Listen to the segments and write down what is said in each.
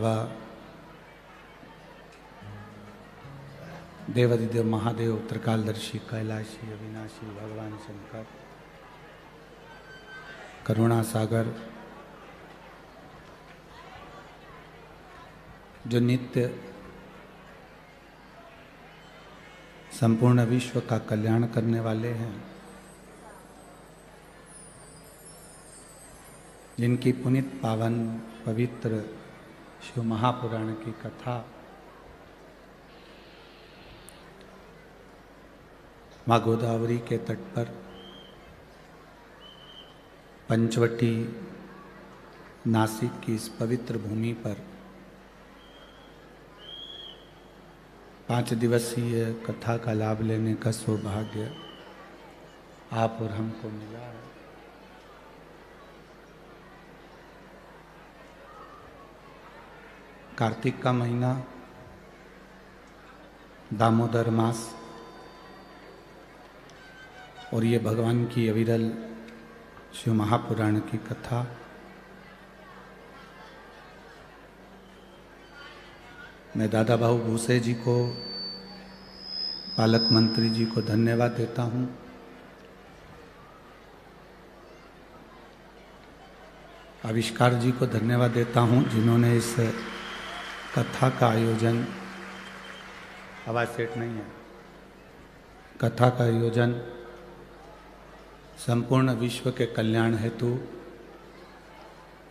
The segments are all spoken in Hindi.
बाबा देवादिदेव महादेव त्रिकालदर्शी कैलाशी अविनाशी भगवान शंकर करुणा सागर जो नित्य संपूर्ण विश्व का कल्याण करने वाले हैं, जिनकी पुनित पावन पवित्र शिव महापुराण की कथा माँ गोदावरी के तट पर पंचवटी नासिक की इस पवित्र भूमि पर 5 दिवसीय कथा का लाभ लेने का सौभाग्य आप और हमको मिला है। कार्तिक का महीना, दामोदर मास और ये भगवान की अविरल शिव महापुराण की कथा मैं दादा भाऊ भूसे जी को, पालक मंत्री जी को धन्यवाद देता हूँ। आविष्कार जी को धन्यवाद देता हूँ जिन्होंने इस कथा का आयोजन, आवाज सेट नहीं है, कथा का आयोजन संपूर्ण विश्व के कल्याण हेतु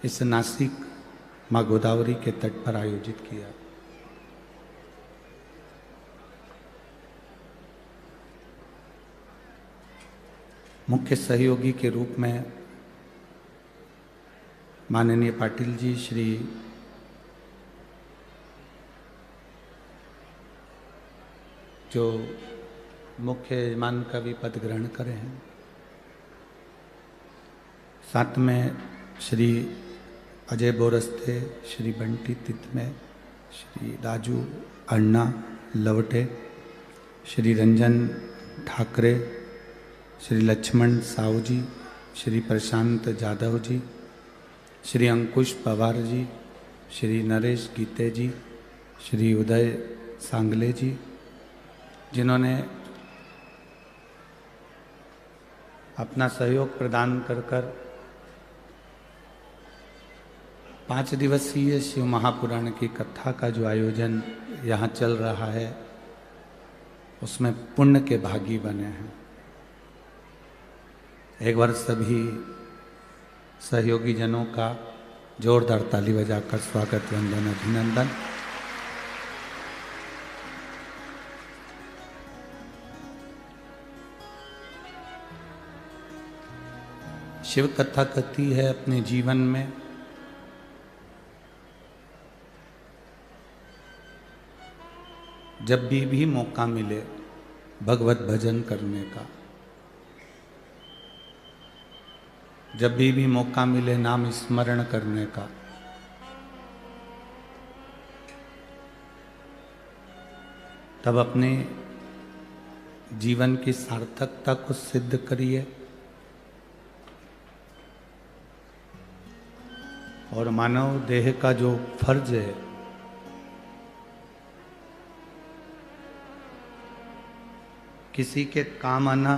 इस नासिक माँ गोदावरी के तट पर आयोजित किया। मुख्य सहयोगी के रूप में माननीय पाटिल जी, श्री जो मुख्य यजमान का भी पद ग्रहण करे हैं, साथ में श्री अजय बोरस्ते, श्री बंटी तितमे, श्री राजू अन्ना लवटे, श्री रंजन ठाकरे, श्री लक्ष्मण साहू जी, श्री प्रशांत जाधव जी, श्री अंकुश पवार जी, श्री नरेश गीते जी, श्री उदय सांगले जी, जिन्होंने अपना सहयोग प्रदान कर 5 दिवसीय शिव महापुराण की कथा का जो आयोजन यहाँ चल रहा है उसमें पुण्य के भागी बने हैं। एक बार सभी सहयोगी जनों का जोरदार ताली बजाकर स्वागत, वंदन, अभिनंदन। शिव कथा कहती है अपने जीवन में जब भी मौका मिले भगवत भजन करने का, जब भी मौका मिले नाम स्मरण करने का, तब अपने जीवन की सार्थकता को सिद्ध करिए और मानव देह का जो फर्ज है किसी के काम आना,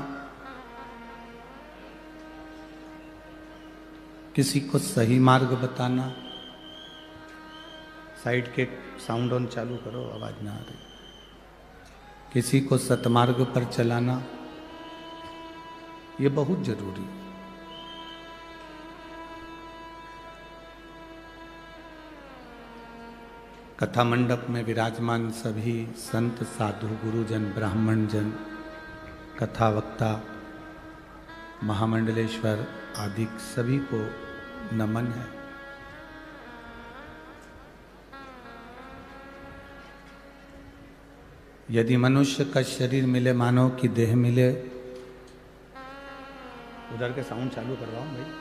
किसी को सही मार्ग बताना, साइड के साउंड ऑन चालू करो, आवाज ना आ रही, किसी को सतमार्ग पर चलाना, ये बहुत जरूरी है। कथा मंडप में विराजमान सभी संत, साधु, गुरुजन, ब्राह्मण जन, कथा वक्ता, महामंडलेश्वर आदि सभी को नमन है। यदि मनुष्य का शरीर मिले, मानव की देह मिले, उधर के साउंड चालू करवाओ भाई,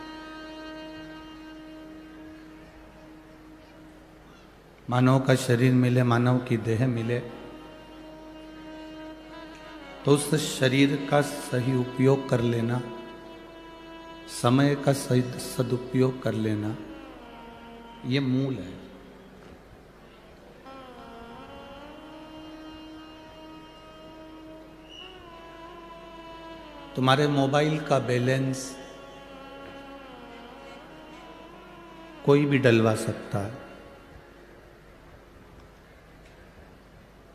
मानव का शरीर मिले, मानव की देह मिले, तो उस शरीर का सही उपयोग कर लेना, समय का सही सदुपयोग कर लेना, ये मूल है। तुम्हारे मोबाइल का बैलेंस कोई भी डलवा सकता है।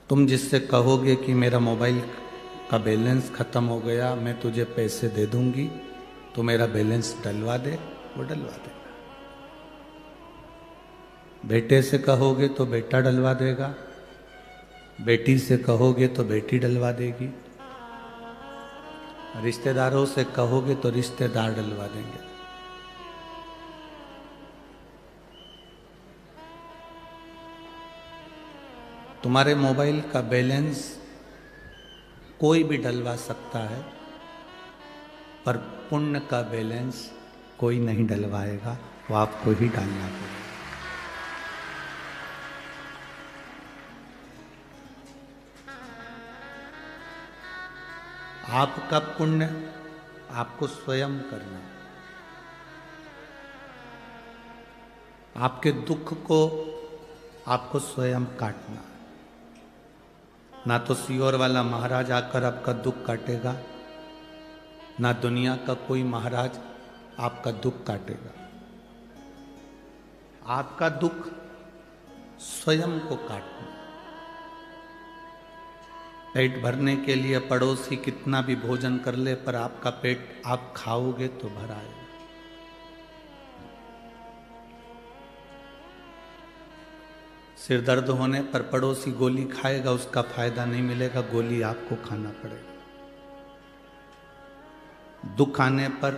तुम जिससे कहोगे कि मेरा मोबाइल का बैलेंस खत्म हो गया, मैं तुझे पैसे दे दूंगी, तो मेरा बैलेंस डलवा दे, वो डलवा देगा। बेटे से कहोगे तो बेटा डलवा देगा, बेटी से कहोगे तो बेटी डलवा देगी, रिश्तेदारों से कहोगे तो रिश्तेदार डलवा देंगे। तुम्हारे मोबाइल का बैलेंस कोई भी डलवा सकता है, पर पुण्य का बैलेंस कोई नहीं डलवाएगा, वो आपको ही डालना पड़ेगा। आपका पुण्य आपको स्वयं करना, आपके दुख को आपको स्वयं काटना। ना तो सियोर वाला महाराज आकर आपका दुख काटेगा, ना दुनिया का कोई महाराज आपका दुख काटेगा। आपका दुख स्वयं को काटना। पेट भरने के लिए पड़ोसी कितना भी भोजन कर ले, पर आपका पेट आप खाओगे तो भर आएगा। सिर दर्द होने पर पड़ोसी गोली खाएगा, उसका फायदा नहीं मिलेगा, गोली आपको खाना पड़ेगा। दुख आने पर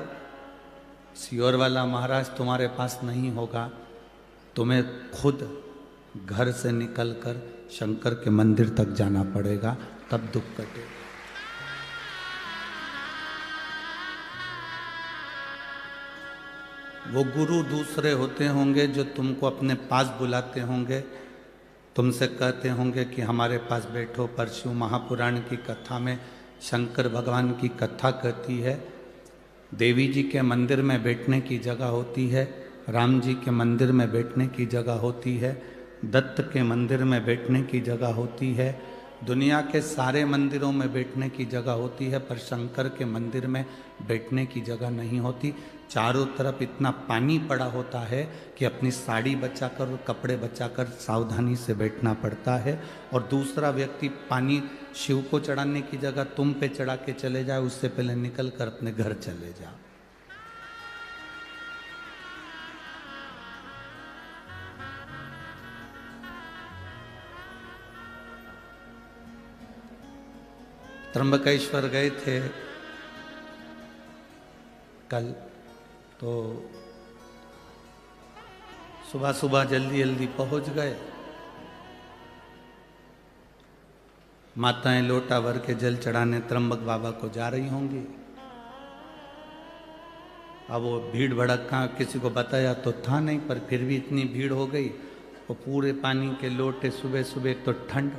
सियोर वाला महाराज तुम्हारे पास नहीं होगा, तुम्हें खुद घर से निकलकर शंकर के मंदिर तक जाना पड़ेगा, तब दुख कटेगा। वो गुरु दूसरे होते होंगे जो तुमको अपने पास बुलाते होंगे, तुमसे कहते होंगे कि हमारे पास बैठो। परशु महापुराण की कथा में शंकर भगवान की कथा कहती है, देवी जी के मंदिर में बैठने की जगह होती है, राम जी के मंदिर में बैठने की जगह होती है, दत्त के मंदिर में बैठने की जगह होती है, दुनिया के सारे मंदिरों में बैठने की जगह होती है, पर शंकर के मंदिर में बैठने की जगह नहीं होती। चारों तरफ इतना पानी पड़ा होता है कि अपनी साड़ी बचाकर और कपड़े बचाकर सावधानी से बैठना पड़ता है। और दूसरा व्यक्ति पानी शिव को चढ़ाने की जगह तुम पे चढ़ा के चले जाए, उससे पहले निकल कर अपने घर चले जाओ। त्र्यंबकेश्वर गए थे कल, तो सुबह सुबह जल्दी जल्दी पहुंच गए। माताएं लोटा भर के जल चढ़ाने त्र्यंबक बाबा को जा रही होंगी। अब वो भीड़ भड़का किसी को बताया तो था नहीं, पर फिर भी इतनी भीड़ हो गई। वो पूरे पानी के लोटे, सुबह सुबह तो ठंड,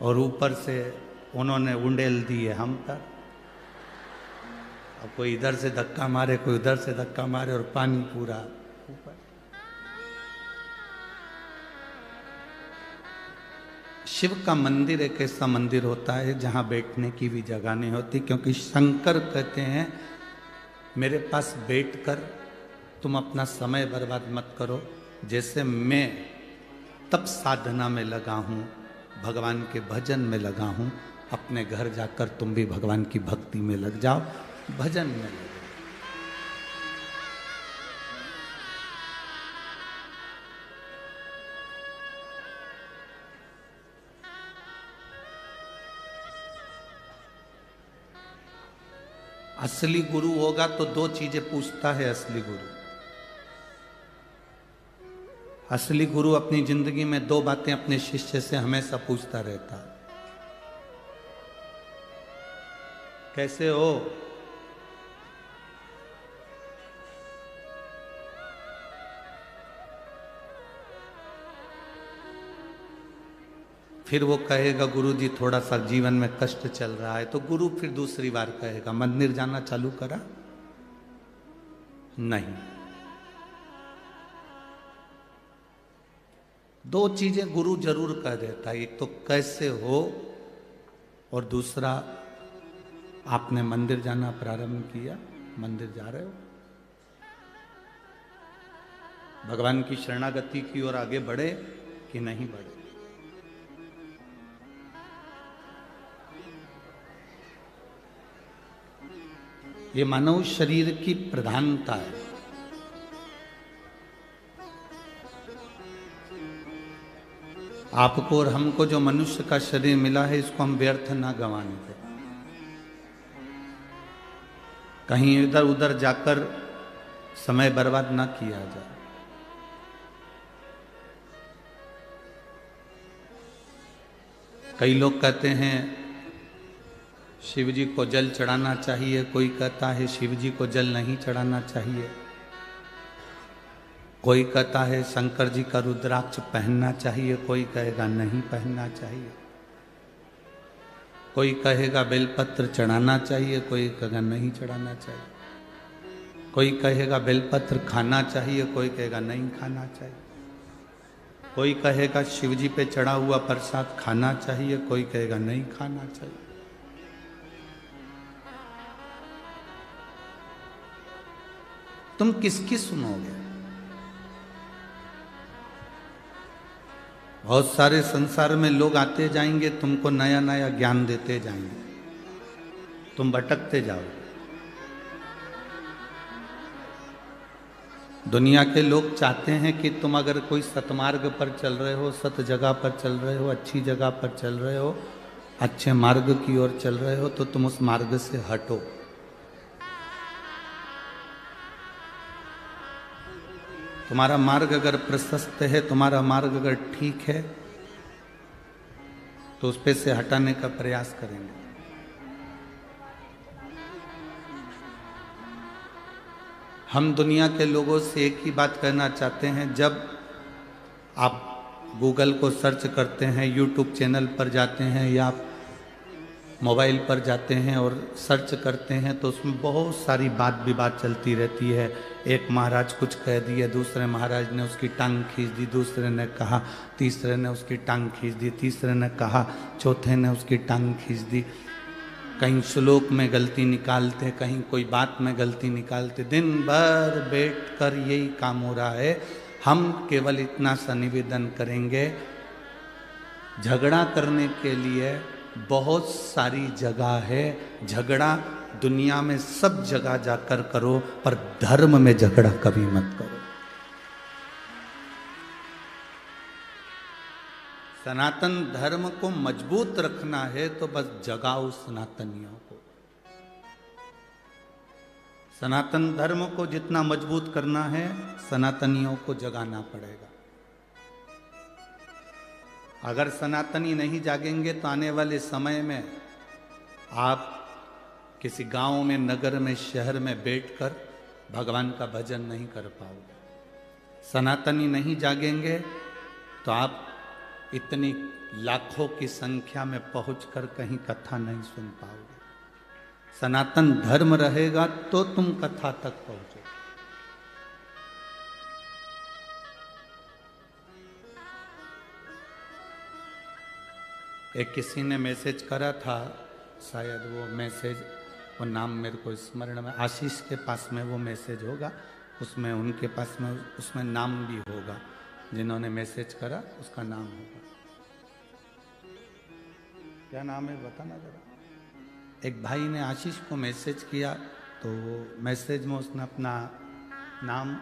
और ऊपर से उन्होंने उंडेल दिए हम पर। अब कोई इधर से धक्का मारे, कोई उधर से धक्का मारे, और पानी पूरा ऊपर। शिव का मंदिर एक ऐसा मंदिर होता है जहां बैठने की भी जगह नहीं होती, क्योंकि शंकर कहते हैं मेरे पास बैठकर तुम अपना समय बर्बाद मत करो। जैसे मैं तब साधना में लगा हूं, भगवान के भजन में लगा हूं, अपने घर जाकर तुम भी भगवान की भक्ति में लग जाओ, भजन में लग जाओ। असली गुरु होगा तो दो चीजें पूछता है असली गुरु। असली गुरु अपनी जिंदगी में दो बातें अपने शिष्य से हमेशा पूछता रहता है। कैसे हो? फिर वो कहेगा गुरु जी थोड़ा सा जीवन में कष्ट चल रहा है, तो गुरु फिर दूसरी बार कहेगा मंदिर जाना चालू करा? नहीं। दो चीजें गुरु जरूर कह देता है, एक तो कैसे हो, और दूसरा आपने मंदिर जाना प्रारंभ किया, मंदिर जा रहे हो, भगवान की शरणागति की ओर आगे बढ़े कि नहीं बढ़े। ये मानव शरीर की प्रधानता है। आपको और हमको जो मनुष्य का शरीर मिला है, इसको हम व्यर्थ ना गंवाने दें। कहीं इधर उधर जाकर समय बर्बाद ना किया जाए। कई लोग कहते हैं शिव जी को जल चढ़ाना चाहिए, कोई कहता है शिव जी को जल नहीं चढ़ाना चाहिए, कोई कहता है शंकर जी का रुद्राक्ष पहनना चाहिए, कोई कहेगा नहीं पहनना चाहिए, कोई कहेगा बेलपत्र चढ़ाना चाहिए, कोई कहेगा नहीं चढ़ाना चाहिए, कोई कहेगा बेलपत्र खाना चाहिए, कोई कहेगा नहीं खाना चाहिए, कोई कहेगा शिव जी पे चढ़ा हुआ प्रसाद खाना चाहिए, कोई कहेगा नहीं खाना चाहिए। तुम किसकी सुनोगे? बहुत सारे संसार में लोग आते जाएंगे, तुमको नया नया ज्ञान देते जाएंगे, तुम भटकते जाओगे। दुनिया के लोग चाहते हैं कि तुम अगर कोई सतमार्ग पर चल रहे हो, सत जगह पर चल रहे हो, अच्छी जगह पर चल रहे हो, अच्छे मार्ग की ओर चल रहे हो, तो तुम उस मार्ग से हटो। तुम्हारा मार्ग अगर प्रशस्त है, तुम्हारा मार्ग अगर ठीक है, तो उस पे से हटाने का प्रयास करेंगे। हम दुनिया के लोगों से एक ही बात कहना चाहते हैं, जब आप गूगल को सर्च करते हैं, यूट्यूब चैनल पर जाते हैं या आप मोबाइल पर जाते हैं और सर्च करते हैं, तो उसमें बहुत सारी बात विवाद चलती रहती है। एक महाराज कुछ कह दिए, दूसरे महाराज ने उसकी टांग खींच दी, दूसरे ने कहा, तीसरे ने उसकी टांग खींच दी, तीसरे ने कहा, चौथे ने उसकी टांग खींच दी। कहीं श्लोक में गलती निकालते, कहीं कोई बात में गलती निकालते। दिन भर बैठ कर यही काम हो रहा है। हम केवल इतना सा निवेदन करेंगे, झगड़ा करने के लिए बहुत सारी जगह है। झगड़ा दुनिया में सब जगह जाकर करो, पर धर्म में झगड़ा कभी मत करो। सनातन धर्म को मजबूत रखना है तो बस जगाओ सनातनियों को। सनातन धर्म को जितना मजबूत करना है, सनातनियों को जगाना पड़ेगा। अगर सनातनी नहीं जागेंगे तो आने वाले समय में आप किसी गांव में, नगर में, शहर में बैठकर भगवान का भजन नहीं कर पाओगे। सनातनी नहीं जागेंगे तो आप इतनी लाखों की संख्या में पहुंचकर कहीं कथा नहीं सुन पाओगे। सनातन धर्म रहेगा तो तुम कथा तक पहुंचोगे। एक किसी ने मैसेज करा था, शायद वो मैसेज, वो नाम मेरे को स्मरण में, आशीष के पास में वो मैसेज होगा, उसमें उनके पास में उसमें नाम भी होगा, जिन्होंने मैसेज करा उसका नाम होगा। क्या नाम है बताना जरा। एक भाई ने आशीष को मैसेज किया, तो मैसेज में उसने अपना नाम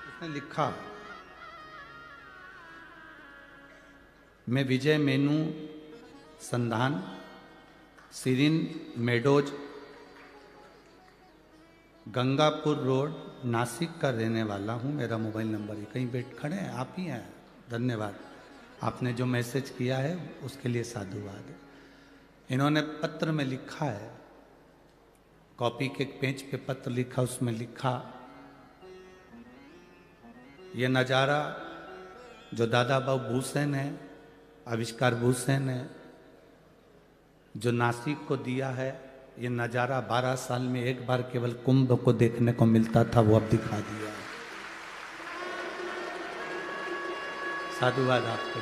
उसने लिखा, मैं विजय मेनू संधान, Sirin meadows, Gangapur road, Nashik का रहने वाला हूँ। मेरा मोबाइल नंबर है। कहीं बैठ खड़े हैं, आप ही हैं। धन्यवाद, आपने जो मैसेज किया है उसके लिए साधुवाद। इन्होंने पत्र में लिखा है, कॉपी के पेज पे पत्र लिखा, उसमें लिखा, ये नज़ारा जो दादा बाबू भूसेन है, आविष्कार भूसेन है, जो नासिक को दिया है, ये नज़ारा 12 साल में एक बार केवल कुंभ को देखने को मिलता था, वो अब दिखा दिया है। साधुवाद आपको।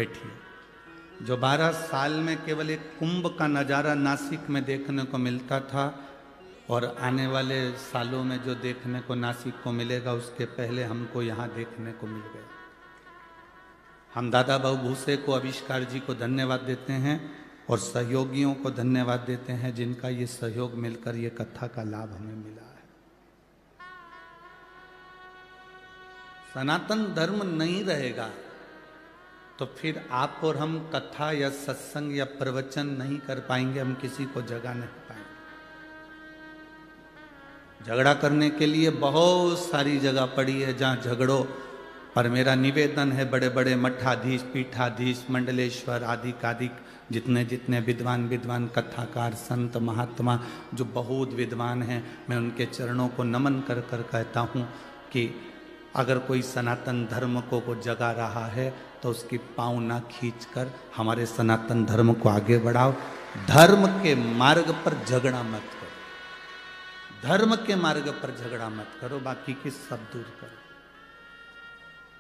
बैठिए। जो 12 साल में केवल एक कुंभ का नज़ारा नासिक में देखने को मिलता था, और आने वाले सालों में जो देखने को नासिक को मिलेगा, उसके पहले हमको यहाँ देखने को मिल गया। हम दादा बाबू भूसे को, आविष्कार जी को धन्यवाद देते हैं और सहयोगियों को धन्यवाद देते हैं, जिनका ये सहयोग मिलकर ये कथा का लाभ हमें मिला है। सनातन धर्म नहीं रहेगा तो फिर आप और हम कथा या सत्संग या प्रवचन नहीं कर पाएंगे, हम किसी को जगा नहीं पाएंगे। झगड़ा करने के लिए बहुत सारी जगह पड़ी है जहाँ झगड़ो, पर मेरा निवेदन है बड़े बड़े मठाधीश, पीठाधीश, मंडलेश्वर आदि कादिक जितने जितने विद्वान कथाकार, संत, महात्मा जो बहुत विद्वान हैं, मैं उनके चरणों को नमन कर कर कहता हूँ कि अगर कोई सनातन धर्म को जगा रहा है तो उसकी पाँव ना खींचकर हमारे सनातन धर्म को आगे बढ़ाओ। धर्म के मार्ग पर झगड़ा मत करो, धर्म के मार्ग पर झगड़ा मत करो, बाकी की सब दूर करो।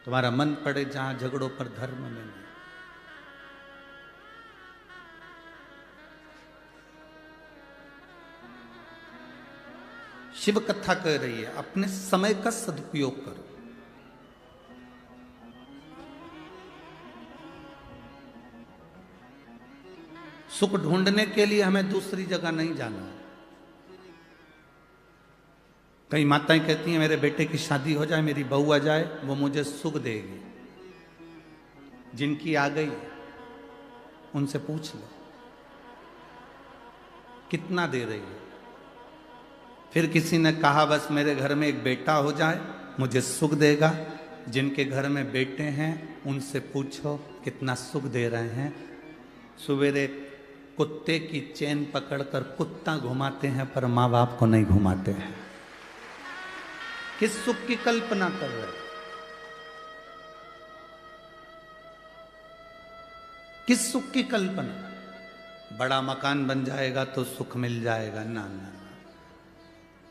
तुम्हारा मन पड़े जहां झगड़ों पर, धर्म में नहीं। शिव कथा कह रही है अपने समय का सदुपयोग करो। सुख ढूंढने के लिए हमें दूसरी जगह नहीं जाना है। कई माताएं कहती हैं मेरे बेटे की शादी हो जाए, मेरी बहू आ जाए, वो मुझे सुख देगी। जिनकी आ गई उनसे पूछ लो कितना दे रही है। फिर किसी ने कहा बस मेरे घर में एक बेटा हो जाए मुझे सुख देगा। जिनके घर में बेटे हैं उनसे पूछो कितना सुख दे रहे हैं। सवेरे कुत्ते की चेन पकड़कर कुत्ता घुमाते हैं पर माँ बाप को नहीं घुमाते हैं। किस सुख की कल्पना कर रहे हो? किस सुख की कल्पना? बड़ा मकान बन जाएगा तो सुख मिल जाएगा? ना ना ना।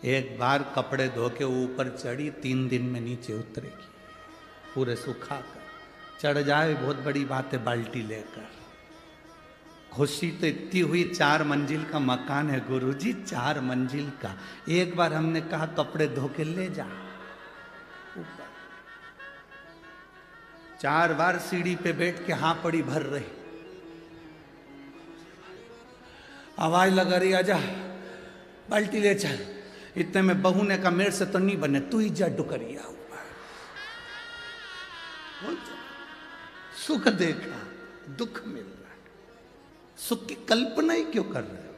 एक बार कपड़े धो के ऊपर चढ़ी, 3 दिन में नीचे उतरेगी पूरे सुखा कर। चढ़ जाए बहुत बड़ी बात है, बाल्टी लेकर। खुशी तो इतनी हुई, 4 मंजिल का मकान है गुरुजी, 4 मंजिल का। एक बार हमने कहा कपड़े धो के ले जा ऊपर। 4 बार सीढ़ी पे बैठ के हाँ पड़ी भर रही, आवाज लगा रही आजा बाल्टी ले चल। इतने में बहू ने कहा मेरे से तो नहीं बने, तू ही जा डुकरिया ऊपर। सुख देखा, दुख मिल रहा। सुख की कल्पना ही क्यों कर रहे हो?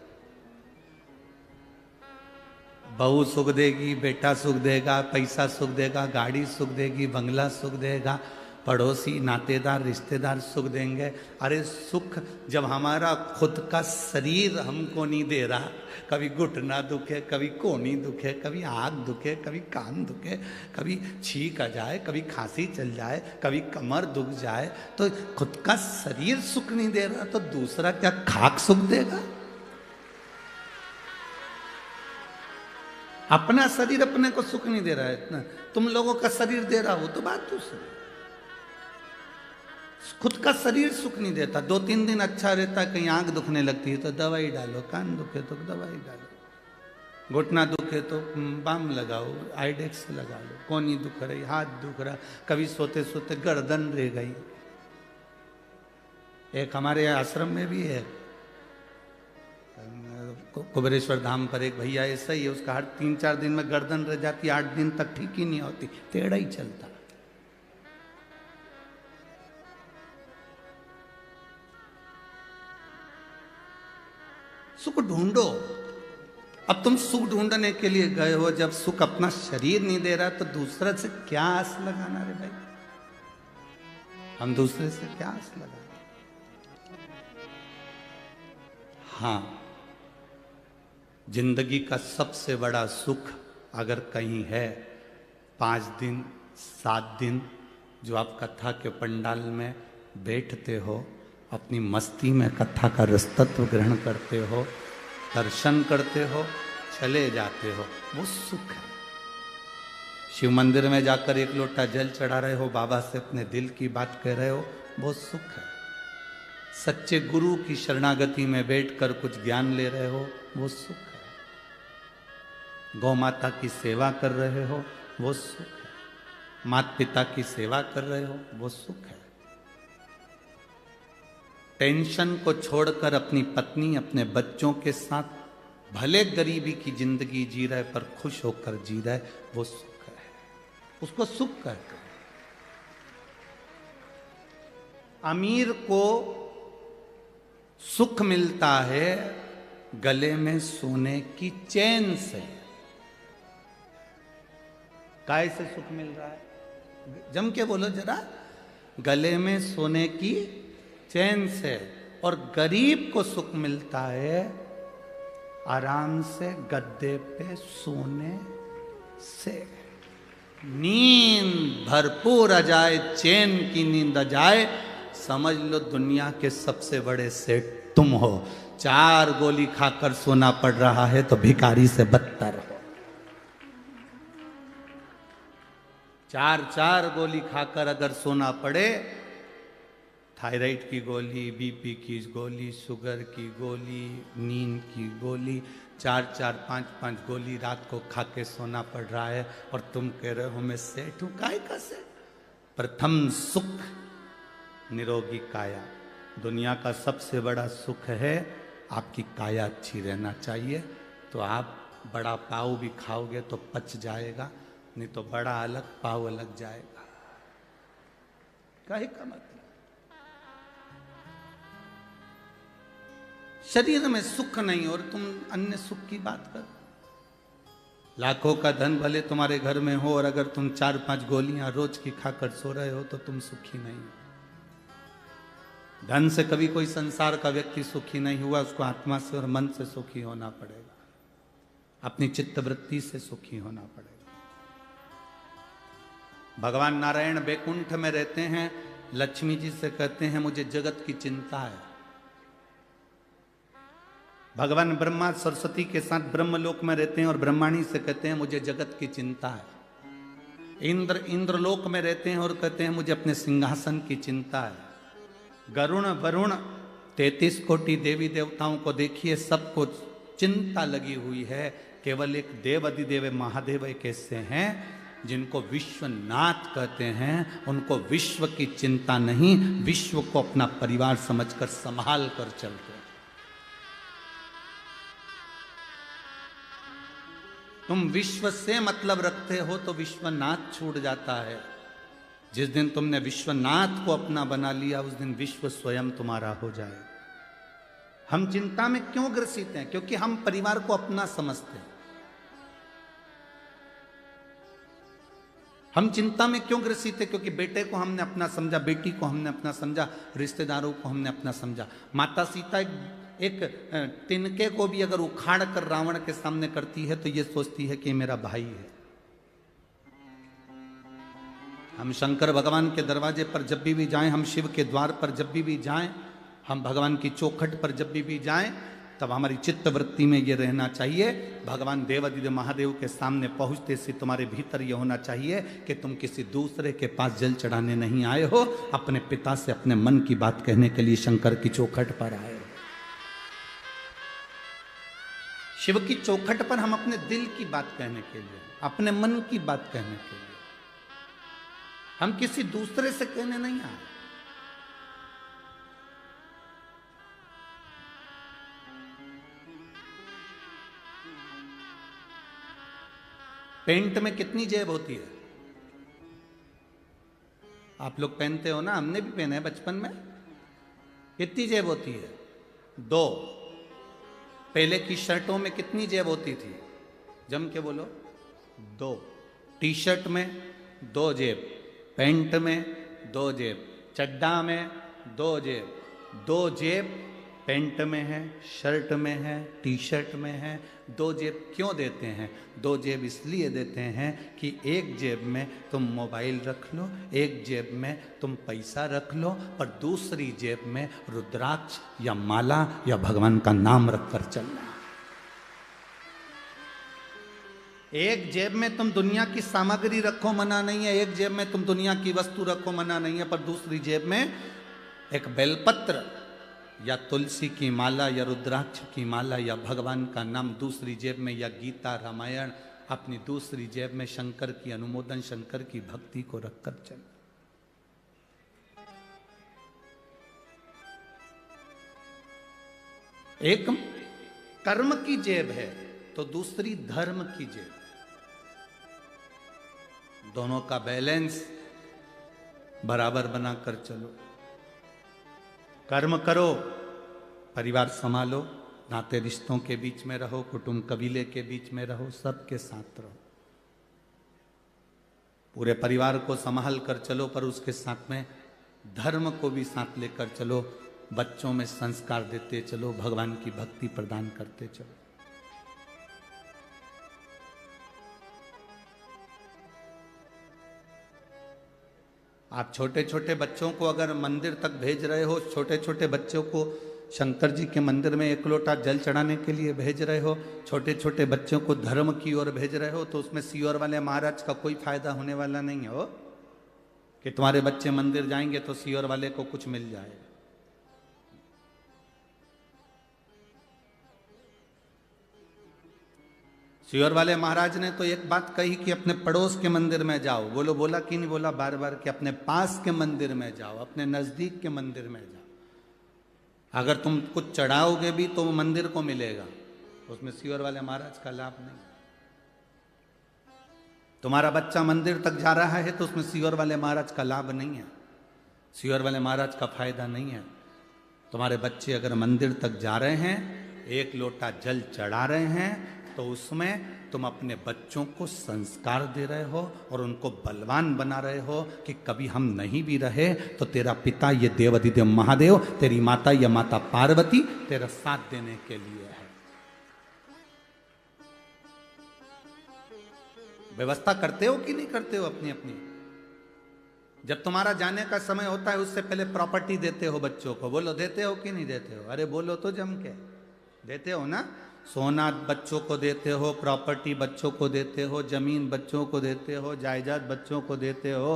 बहू सुख देगी, बेटा सुख देगा, पैसा सुख देगा, गाड़ी सुख देगी, बंगला सुख देगा, पड़ोसी, नातेदार, रिश्तेदार सुख देंगे। अरे सुख जब हमारा खुद का शरीर हमको नहीं दे रहा, कभी घुटना दुखे, कभी कोहनी दुखे, कभी आँख दुखे, कभी कान दुखे, कभी छींक आ जाए, कभी खांसी चल जाए, कभी कमर दुख जाए, तो खुद का शरीर सुख नहीं दे रहा तो दूसरा क्या खाक सुख देगा? अपना शरीर अपने को सुख नहीं दे रहा है, तुम लोगों का शरीर दे रहा हो तो बात दूसरी। खुद का शरीर सुख नहीं देता। 2-3 दिन अच्छा रहता, कहीं आंख दुखने लगती है तो दवाई डालो, कान दुखे तो दवाई डालो, घुटना दुखे तो बाम लगाओ, आइडेक्स लगा लो, कोहनी दुख रही, हाथ दुख रहा, कभी सोते सोते गर्दन रह गई। एक हमारे आश्रम में भी है, कुबेरेश्वर धाम पर एक भैया ऐसा ही है, उसका हर 3-4 दिन में गर्दन रह जाती, 8 दिन तक ठीक ही नहीं होती, टेढ़ा ही चलता। सुख ढूंढो। अब तुम सुख ढूंढने के लिए गए हो, जब सुख अपना शरीर नहीं दे रहा तो दूसरे से क्या आस लगाना रे भाई? हम दूसरे से क्या आस लगाना? हाँ, जिंदगी का सबसे बड़ा सुख अगर कहीं है, 5 दिन 7 दिन जो आप कथा के पंडाल में बैठते हो, अपनी मस्ती में कथा का रसतत्व ग्रहण करते हो, दर्शन करते हो, चले जाते हो, वो सुख है। शिव मंदिर में जाकर 1 लोटा जल चढ़ा रहे हो, बाबा से अपने दिल की बात कह रहे हो, वो सुख है। सच्चे गुरु की शरणागति में बैठकर कुछ ज्ञान ले रहे हो, वो सुख है। गौ माता की सेवा कर रहे हो, वो सुख है। माता पिता की सेवा कर रहे हो, वो सुख है। टेंशन को छोड़कर अपनी पत्नी, अपने बच्चों के साथ भले गरीबी की जिंदगी जी रहे पर खुश होकर जी रहे, वो सुख है। उसको सुख कहते हैं। अमीर को सुख मिलता है गले में सोने की चैन से। काय से सुख मिल रहा है? जम के बोलो जरा। गले में सोने की चैन से। और गरीब को सुख मिलता है आराम से गद्दे पे सोने से। नींद भरपूर आ जाए, चैन की नींद आ जाए, समझ लो दुनिया के सबसे बड़े सेठ तुम हो। 4 गोली खाकर सोना पड़ रहा है तो भिखारी से बदतर हो। 4 गोली खाकर अगर सोना पड़े, थायराइड की गोली, बीपी की गोली, शुगर की गोली, नींद की गोली, 4-5 गोली रात को खा के सोना पड़ रहा है और तुम कह रहे हो मैं सेठ हूं। काय का सेठ? प्रथम सुख निरोगी काया। दुनिया का सबसे बड़ा सुख है आपकी काया अच्छी रहना चाहिए। तो आप बड़ा पाव भी खाओगे तो पच जाएगा, नहीं तो बड़ा अलग पाव अलग जाएगा। काहे का मतलब? शरीर में सुख नहीं और तुम अन्य सुख की बात कर। लाखों का धन भले तुम्हारे घर में हो और अगर तुम 4-5 गोलियां रोज की खाकर सो रहे हो तो तुम सुखी नहीं हो। धन से कभी कोई संसार का व्यक्ति सुखी नहीं हुआ, उसको आत्मा से और मन से सुखी होना पड़ेगा, अपनी चित्तवृत्ति से सुखी होना पड़ेगा। भगवान नारायण बैकुंठ में रहते हैं, लक्ष्मी जी से कहते हैं मुझे जगत की चिंता है। भगवान ब्रह्मा सरस्वती के साथ ब्रह्मलोक में रहते हैं और ब्रह्माणी से कहते हैं मुझे जगत की चिंता है। इंद्रलोक में रहते हैं और कहते हैं मुझे अपने सिंहासन की चिंता है। गरुण वरुण 33 कोटि देवी देवताओं को देखिए, सबको चिंता लगी हुई है। केवल एक देव अधिदेव महादेव एक ऐसे हैं जिनको विश्वनाथ कहते हैं। उनको विश्व की चिंता नहीं, विश्व को अपना परिवार समझकर संभाल कर चलते हैं। तुम विश्व से मतलब रखते हो तो विश्वनाथ छूट जाता है। जिस दिन तुमने विश्वनाथ को अपना बना लिया उस दिन विश्व स्वयं तुम्हारा हो जाए। हम चिंता में क्यों ग्रसित हैं? क्योंकि हम परिवार को अपना समझते हैं। हम चिंता में क्यों ग्रसित हैं? क्योंकि बेटे को हमने अपना समझा, बेटी को हमने अपना समझा, रिश्तेदारों को हमने अपना समझा। माता सीता एक तिनके को भी अगर उखाड़ कर रावण के सामने करती है तो ये सोचती है कि मेरा भाई है। हम शंकर भगवान के दरवाजे पर जब भी जाएं, हम शिव के द्वार पर जब भी जाएं, हम भगवान की चौखट पर जब भी जाएं, तब हमारी चित्तवृत्ति में ये रहना चाहिए, भगवान देवादिदेव महादेव के सामने पहुंचते से तुम्हारे भीतर ये होना चाहिए कि तुम किसी दूसरे के पास जल चढ़ाने नहीं आए हो, अपने पिता से अपने मन की बात कहने के लिए शंकर की चौखट पर आए हो। शिव की चौखट पर हम अपने दिल की बात कहने के लिए, अपने मन की बात कहने के लिए, हम किसी दूसरे से कहने नहीं आए। पेंट में कितनी जेब होती है? आप लोग पहनते हो ना, हमने भी पहना है बचपन में। कितनी जेब होती है? 2। पहले की शर्टों में कितनी जेब होती थी? जम के बोलो। 2। टी शर्ट में 2 जेब, पैंट में 2 जेब, चड्डा में 2 जेब। 2 जेब पैंट में है, शर्ट में है, टी शर्ट में है। 2 जेब क्यों देते हैं? 2 जेब इसलिए देते हैं कि एक जेब में तुम मोबाइल रख लो, एक जेब में तुम पैसा रख लो, और दूसरी जेब में रुद्राक्ष या माला या भगवान का नाम रखकर चलना। एक जेब में तुम दुनिया की सामग्री रखो, मना नहीं है। एक जेब में तुम दुनिया की वस्तु रखो, मना नहीं है। पर दूसरी जेब में एक बेलपत्र या तुलसी की माला या रुद्राक्ष की माला या भगवान का नाम दूसरी जेब में, या गीता रामायण अपनी दूसरी जेब में, शंकर की अनुमोदन, शंकर की भक्ति को रखकर चल। एक कर्म की जेब है तो दूसरी धर्म की जेब है। दोनों का बैलेंस बराबर बनाकर चलो। कर्म करो, परिवार संभालो, नाते रिश्तों के बीच में रहो, कुटुंब कबीले के बीच में रहो, सबके साथ रहो, पूरे परिवार को संभाल कर चलो, पर उसके साथ में धर्म को भी साथ लेकर चलो। बच्चों में संस्कार देते चलो, भगवान की भक्ति प्रदान करते चलो। आप छोटे छोटे बच्चों को अगर मंदिर तक भेज रहे हो, छोटे छोटे बच्चों को शंकर जी के मंदिर में एक लोटा जल चढ़ाने के लिए भेज रहे हो, छोटे छोटे बच्चों को धर्म की ओर भेज रहे हो, तो उसमें सीओर वाले महाराज का कोई फायदा होने वाला नहीं हो कि तुम्हारे बच्चे मंदिर जाएंगे तो सीओर वाले को कुछ मिल जाएगा। सीओर वाले महाराज ने तो एक बात कही कि अपने पड़ोस के मंदिर में जाओ। बोलो बोला कि नहीं बोला बार बार कि अपने पास के मंदिर में जाओ, अपने नजदीक के मंदिर में जाओ। अगर तुम कुछ चढ़ाओगे भी तो मंदिर को मिलेगा, उसमें सीओर वाले महाराज का लाभ नहीं। तुम्हारा बच्चा मंदिर तक जा रहा है तो उसमें सीओर वाले महाराज का लाभ नहीं है, सीओर वाले महाराज का फायदा नहीं है। तुम्हारे बच्चे अगर मंदिर तक जा रहे हैं, एक लोटा जल चढ़ा रहे हैं, तो उसमें तुम अपने बच्चों को संस्कार दे रहे हो और उनको बलवान बना रहे हो कि कभी हम नहीं भी रहे तो तेरा पिता ये देवाधिदेव महादेव, तेरी माता या माता पार्वती तेरा साथ देने के लिए है। व्यवस्था करते हो कि नहीं करते हो अपनी अपनी? जब तुम्हारा जाने का समय होता है उससे पहले प्रॉपर्टी देते हो बच्चों को। बोलो देते हो कि नहीं देते हो? अरे बोलो तो जम के। देते हो ना? सोना बच्चों को देते हो, प्रॉपर्टी बच्चों को देते हो, जमीन बच्चों को देते हो, जायदाद बच्चों को देते हो,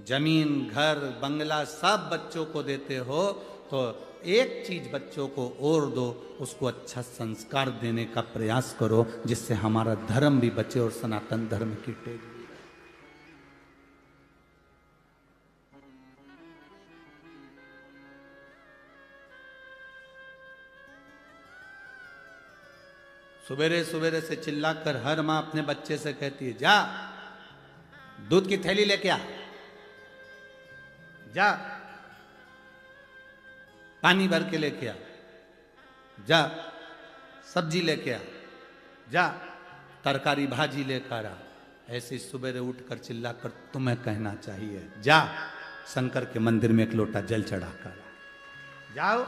जमीन घर बंगला सब बच्चों को देते हो। तो एक चीज बच्चों को और दो, उसको अच्छा संस्कार देने का प्रयास करो, जिससे हमारा धर्म भी बचे और सनातन धर्म की टेक भी। सुबेरे सुबेरे से चिल्लाकर हर मां अपने बच्चे से कहती है, जा दूध की थैली लेके आ, जा पानी भर के लेके आ, जा सब्जी लेके आ, जा तरकारी भाजी लेकर आ। ऐसे सुबेरे उठकर चिल्लाकर तुम्हें कहना चाहिए, जा शंकर के मंदिर में एक लोटा जल चढ़ाकर आ। जाओ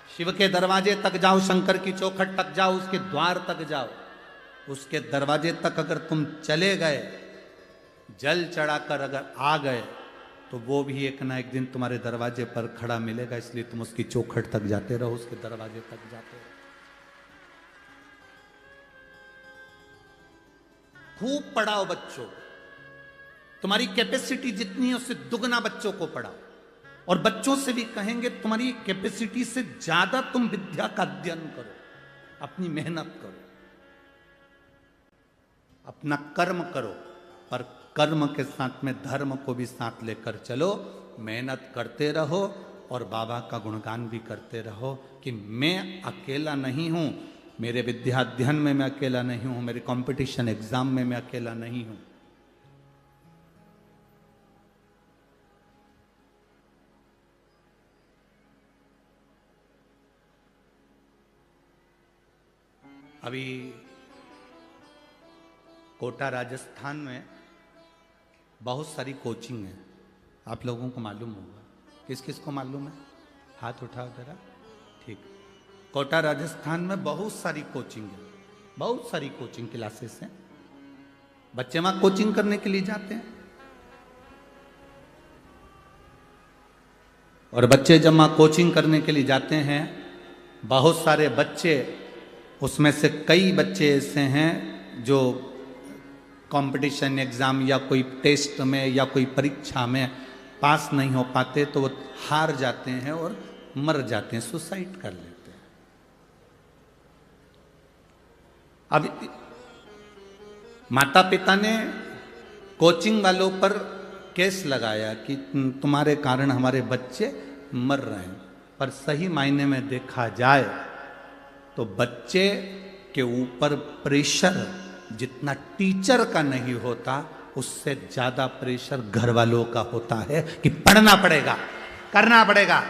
शिव के दरवाजे तक जाओ, शंकर की चौखट तक जाओ, उसके द्वार तक जाओ। उसके दरवाजे तक अगर तुम चले गए, जल चढ़ाकर अगर आ गए, तो वो भी एक ना एक दिन तुम्हारे दरवाजे पर खड़ा मिलेगा। इसलिए तुम उसकी चौखट तक जाते रहो, उसके दरवाजे तक जाते रहो। खूब पढ़ाओ बच्चों, तुम्हारी कैपेसिटी जितनी है उससे दुगना बच्चों को पढ़ाओ। और बच्चों से भी कहेंगे तुम्हारी कैपेसिटी से ज्यादा तुम विद्या का अध्ययन करो, अपनी मेहनत करो, अपना कर्म करो, पर कर्म के साथ में धर्म को भी साथ लेकर चलो। मेहनत करते रहो और बाबा का गुणगान भी करते रहो कि मैं अकेला नहीं हूं, मेरे विद्या अध्ययन में मैं अकेला नहीं हूं, मेरे कंपटीशन एग्जाम में मैं अकेला नहीं हूं। अभी कोटा राजस्थान में बहुत सारी कोचिंग है, आप लोगों को मालूम होगा। किस किस को मालूम है? हाथ उठाओ जरा। ठीक, कोटा राजस्थान में बहुत सारी कोचिंग है, बहुत सारी कोचिंग क्लासेस हैं। बच्चे वहां कोचिंग करने के लिए जाते हैं, और बच्चे जब वहां कोचिंग करने के लिए जाते हैं, बहुत सारे बच्चे, उसमें से कई बच्चे ऐसे हैं जो कंपटीशन एग्ज़ाम या कोई टेस्ट में या कोई परीक्षा में पास नहीं हो पाते, तो वो हार जाते हैं और मर जाते हैं, सुसाइड कर लेते हैं। अब माता पिता ने कोचिंग वालों पर केस लगाया कि तुम्हारे कारण हमारे बच्चे मर रहे हैं, पर सही मायने में देखा जाए तो बच्चे के ऊपर प्रेशर जितना टीचर का नहीं होता, उससे ज्यादा प्रेशर घर वालों का होता है कि पढ़ना पड़ेगा, करना पड़ेगा,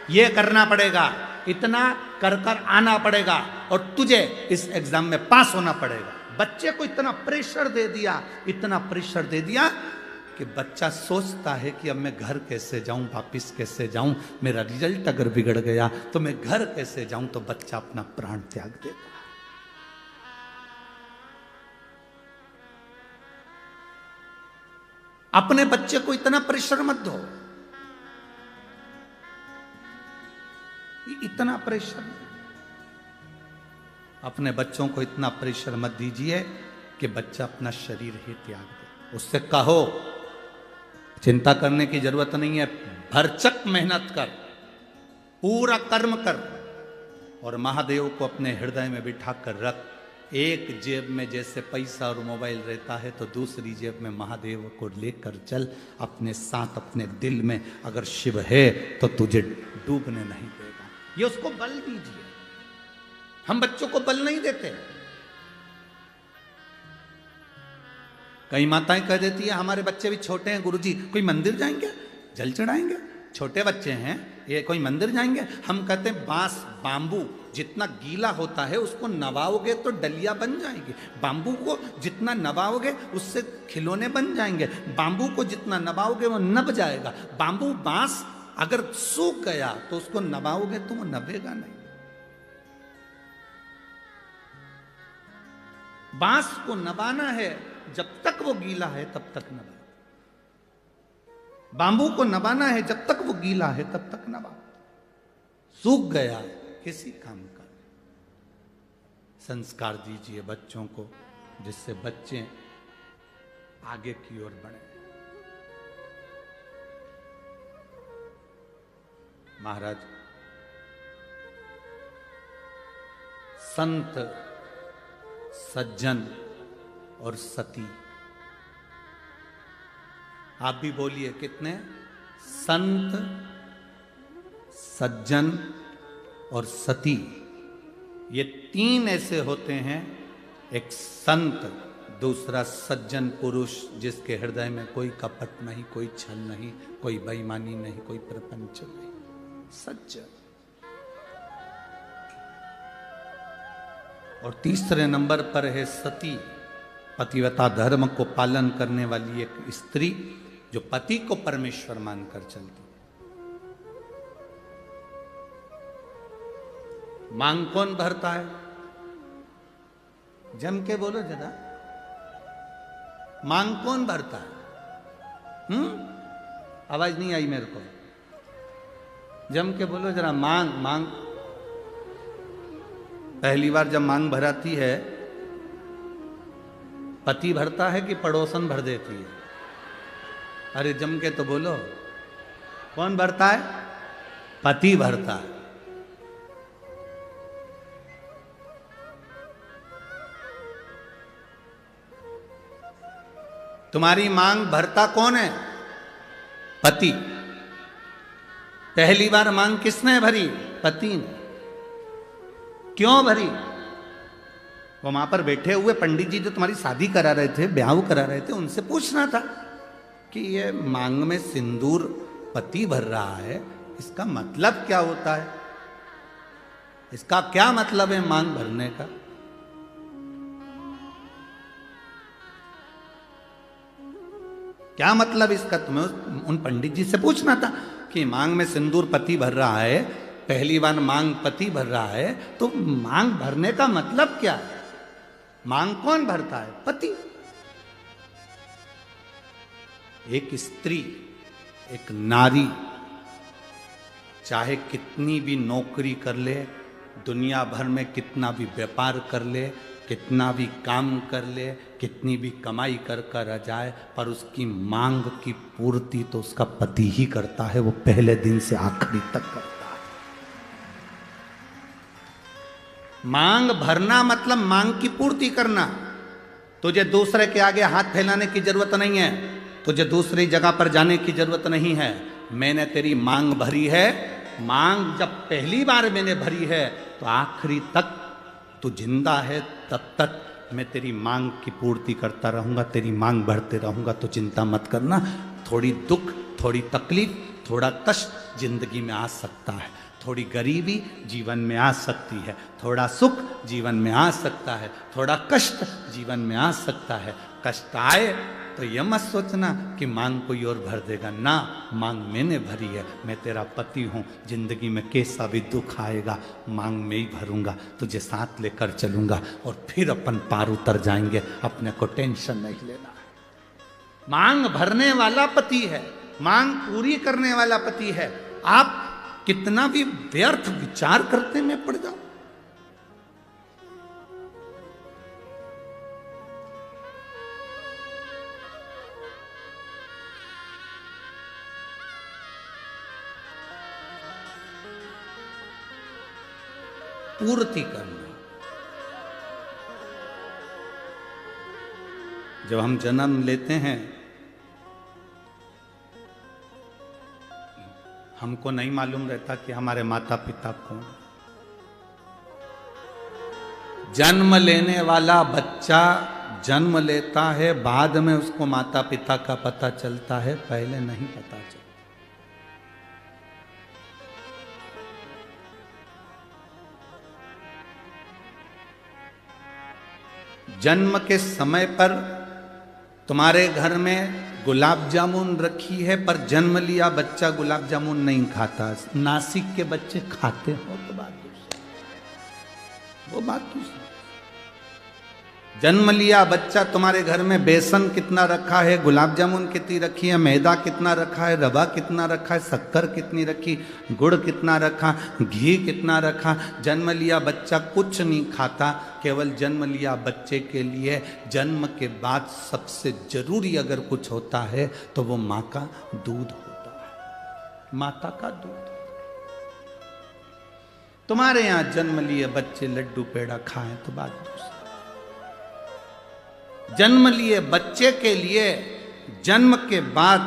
ये करना पड़ेगा, इतना कर कर आना पड़ेगा और तुझे इस एग्जाम में पास होना पड़ेगा। बच्चे को इतना प्रेशर दे दिया, इतना प्रेशर दे दिया कि बच्चा सोचता है कि अब मैं घर कैसे जाऊं, वापिस कैसे जाऊं, मेरा रिजल्ट अगर बिगड़ गया तो मैं घर कैसे जाऊं, तो बच्चा अपना प्राण त्याग देता है। अपने बच्चे को इतना प्रेशर मत दो, इतना प्रेशर, अपने बच्चों को इतना प्रेशर मत दीजिए कि बच्चा अपना शरीर ही त्याग दे। उससे कहो चिंता करने की जरूरत नहीं है, भरचक मेहनत कर, पूरा कर्म कर और महादेव को अपने हृदय में बिठा कर रख। एक जेब में जैसे पैसा और मोबाइल रहता है तो दूसरी जेब में महादेव को लेकर चल अपने साथ, अपने दिल में अगर शिव है तो तुझे डूबने नहीं देगा। ये उसको बल दीजिए। हम बच्चों को बल नहीं देते। कई माताएं कह देती है हमारे बच्चे भी छोटे हैं गुरुजी, कोई मंदिर जाएंगे, जल चढ़ाएंगे, छोटे बच्चे हैं ये, कोई मंदिर जाएंगे। हम कहते हैं बांस, बांबू जितना गीला होता है उसको नवाओगे तो डलिया बन जाएगी। बांबू को जितना नवाओगे उससे खिलौने बन जाएंगे। बांबू को जितना नवाओगे वो नब जाएगा। बांबू, बांस अगर सूख गया तो उसको नवाओगे तो वो नबेगा नहीं। बांस को नबाना है, जब तक वो गीला है तब तक नबा। बांबू को नबाना है, जब तक वो गीला है तब तक नबा। सूख गया किसी काम का। संस्कार दीजिए बच्चों को जिससे बच्चे आगे की ओर बढ़े। महाराज, संत, सज्जन और सती, आप भी बोलिए कितने? संत, सज्जन और सती, ये तीन ऐसे होते हैं। एक संत, दूसरा सज्जन पुरुष जिसके हृदय में कोई कपट नहीं, कोई छल नहीं, कोई बेईमानी नहीं, कोई प्रपंच नहीं, सज्जन। और तीसरे नंबर पर है सती, पतिव्रता धर्म को पालन करने वाली एक स्त्री जो पति को परमेश्वर मानकर चलती। मांग कौन भरता है? जम के बोलो जरा, मांग कौन भरता है? आवाज नहीं आई मेरे को, जम के बोलो जरा। मांग, मांग पहली बार जब मांग भराती है, पति भरता है कि पड़ोसन भर देती है? अरे जम के तो बोलो, कौन भरता है? पति भरता है। तुम्हारी मांग भरता कौन है? पति। पहली बार मांग किसने भरी? पति ने। क्यों भरी? वो वहां पर बैठे हुए पंडित जी जो तुम्हारी शादी करा रहे थे, ब्याह करा रहे थे, उनसे पूछना था कि ये मांग में सिंदूर पति भर रहा है, इसका मतलब क्या होता है? इसका क्या मतलब है मांग भरने का? क्या मतलब इसका? तुम्हें उन पंडित जी से पूछना था कि मांग में सिंदूर पति भर रहा है, पहली बार मांग पति भर रहा है, तो मांग भरने का मतलब क्या है? मांग कौन भरता है? पति। एक स्त्री, एक नारी चाहे कितनी भी नौकरी कर ले, दुनिया भर में कितना भी व्यापार कर ले, कितना भी काम कर ले, कितनी भी कमाई कर कर आ जाए, पर उसकी मांग की पूर्ति तो उसका पति ही करता है। वो पहले दिन से आखिरी तक करता है। मांग भरना मतलब मांग की पूर्ति करना। तुझे दूसरे के आगे हाथ फैलाने की जरूरत नहीं है, तुझे दूसरी जगह पर जाने की जरूरत नहीं है। मैंने तेरी मांग भरी है। मांग जब पहली बार मैंने भरी है तो आखिरी तक तू जिंदा है, तब तक मैं तेरी मांग की पूर्ति करता रहूंगा, तेरी मांग भरते रहूंगा। तो चिंता मत करना। थोड़ी दुख, थोड़ी तकलीफ, थोड़ा कष्ट जिंदगी में आ सकता है, थोड़ी गरीबी जीवन में आ सकती है, थोड़ा सुख जीवन में आ सकता है, थोड़ा कष्ट जीवन में आ सकता है। कष्ट आए तो यह मत सोचना कि मांग कोई और भर देगा ना, मांग मैंने भरी है। मैं तेरा पति हूँ, जिंदगी में कैसा भी दुख आएगा मांग में ही भरूंगा, तुझे साथ लेकर चलूंगा और फिर अपन पार उतर जाएंगे। अपने को टेंशन नहीं लेना। मांग भरने वाला पति है, मांग पूरी करने वाला पति है। आप कितना भी व्यर्थ विचार करते में पड़ जाओ। पूर्ति करना। जब हम जन्म लेते हैं हमको नहीं मालूम रहता कि हमारे माता पिता कौन। जन्म लेने वाला बच्चा जन्म लेता है, बाद में उसको माता पिता का पता चलता है, पहले नहीं पता चलता। जन्म के समय पर तुम्हारे घर में गुलाब जामुन रखी है, पर जन्म लिया बच्चा गुलाब जामुन नहीं खाता। नासिक के बच्चे खाते हो तो बात दूसरी, वो बात दूसरी। जन्म लिया बच्चा, तुम्हारे घर में बेसन कितना रखा है, गुलाब जामुन कितनी रखी है, मैदा कितना रखा है, रवा कितना रखा है, शक्कर कितनी रखी, गुड़ कितना रखा, घी कितना रखा। जन्म लिया बच्चा कुछ नहीं खाता, केवल जन्म लिया बच्चे के लिए जन्म के बाद सबसे जरूरी अगर कुछ होता है तो वो माँ का दूध होता है, माता का दूध। तुम्हारे यहां जन्म लिए बच्चे लड्डू पेड़ा खाएं तो बात दूसरी। जन्म लिए बच्चे के लिए जन्म के बाद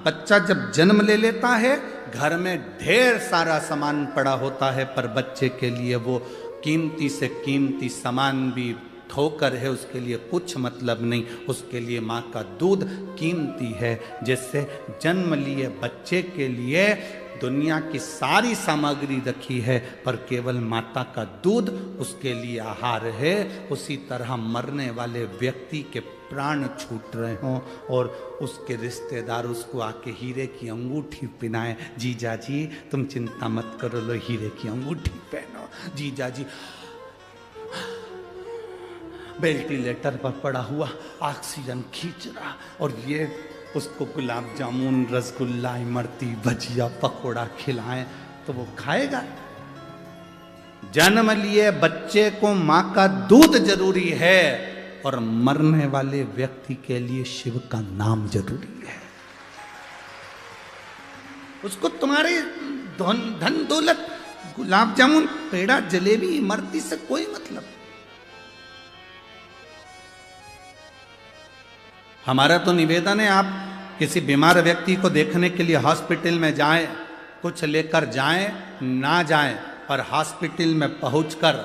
बच्चा जब जन्म ले लेता है, घर में ढेर सारा सामान पड़ा होता है, पर बच्चे के लिए वो कीमती से कीमती सामान भी ठोकर है, उसके लिए कुछ मतलब नहीं। उसके लिए माँ का दूध कीमती है। जैसे जन्म लिए बच्चे के लिए दुनिया की सारी सामग्री रखी है, पर केवल माता का दूध उसके लिए आहार है, उसी तरह मरने वाले व्यक्ति के प्राण छूट रहे हों और उसके रिश्तेदार उसको आके हीरे की अंगूठी पहनाए, जीजा जी तुम चिंता मत करो, लो हीरे की अंगूठी पहनो। जीजा जी वेंटिलेटर पर पड़ा हुआ ऑक्सीजन खींच रहा, और ये उसको गुलाब जामुन, रसगुल्ला, इमरती, भजिया, पकोड़ा खिलाएं तो वो खाएगा। जन्म लिए बच्चे को माँ का दूध जरूरी है, और मरने वाले व्यक्ति के लिए शिव का नाम जरूरी है। उसको तुम्हारे धन दौलत, गुलाब जामुन, पेड़ा, जलेबी, इमरती से कोई मतलब। हमारा तो निवेदन है, आप किसी बीमार व्यक्ति को देखने के लिए हॉस्पिटल में जाएं, कुछ लेकर जाएं ना जाएं, पर हॉस्पिटल में पहुंचकर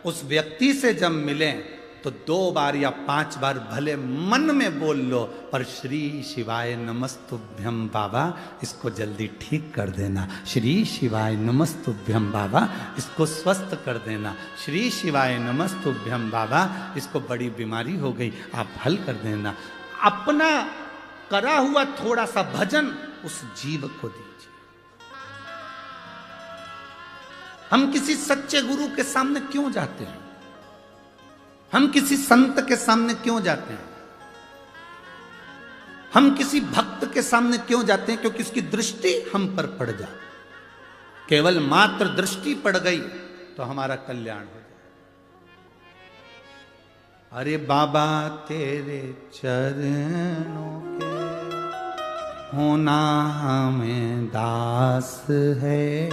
उस व्यक्ति से जब मिलें तो 2 बार या 5 बार भले मन में बोल लो, पर श्री शिवाय नमस्तुभ्यम बाबा, इसको जल्दी ठीक कर देना। श्री शिवाय नमस्तुभ्यम बाबा, इसको स्वस्थ कर देना। श्री शिवाय नमस्तुभ्यम बाबा, इसको बड़ी बीमारी हो गई, आप हल कर देना। अपना करा हुआ थोड़ा सा भजन उस जीव को दीजिए। हम किसी सच्चे गुरु के सामने क्यों जाते हैं? हम किसी संत के सामने क्यों जाते हैं? हम किसी भक्त के सामने क्यों जाते हैं? क्योंकि उसकी दृष्टि हम पर पड़ जाए। केवल मात्र दृष्टि पड़ गई तो हमारा कल्याण हो जाए। अरे बाबा तेरे चरणों के होना हमें दास है,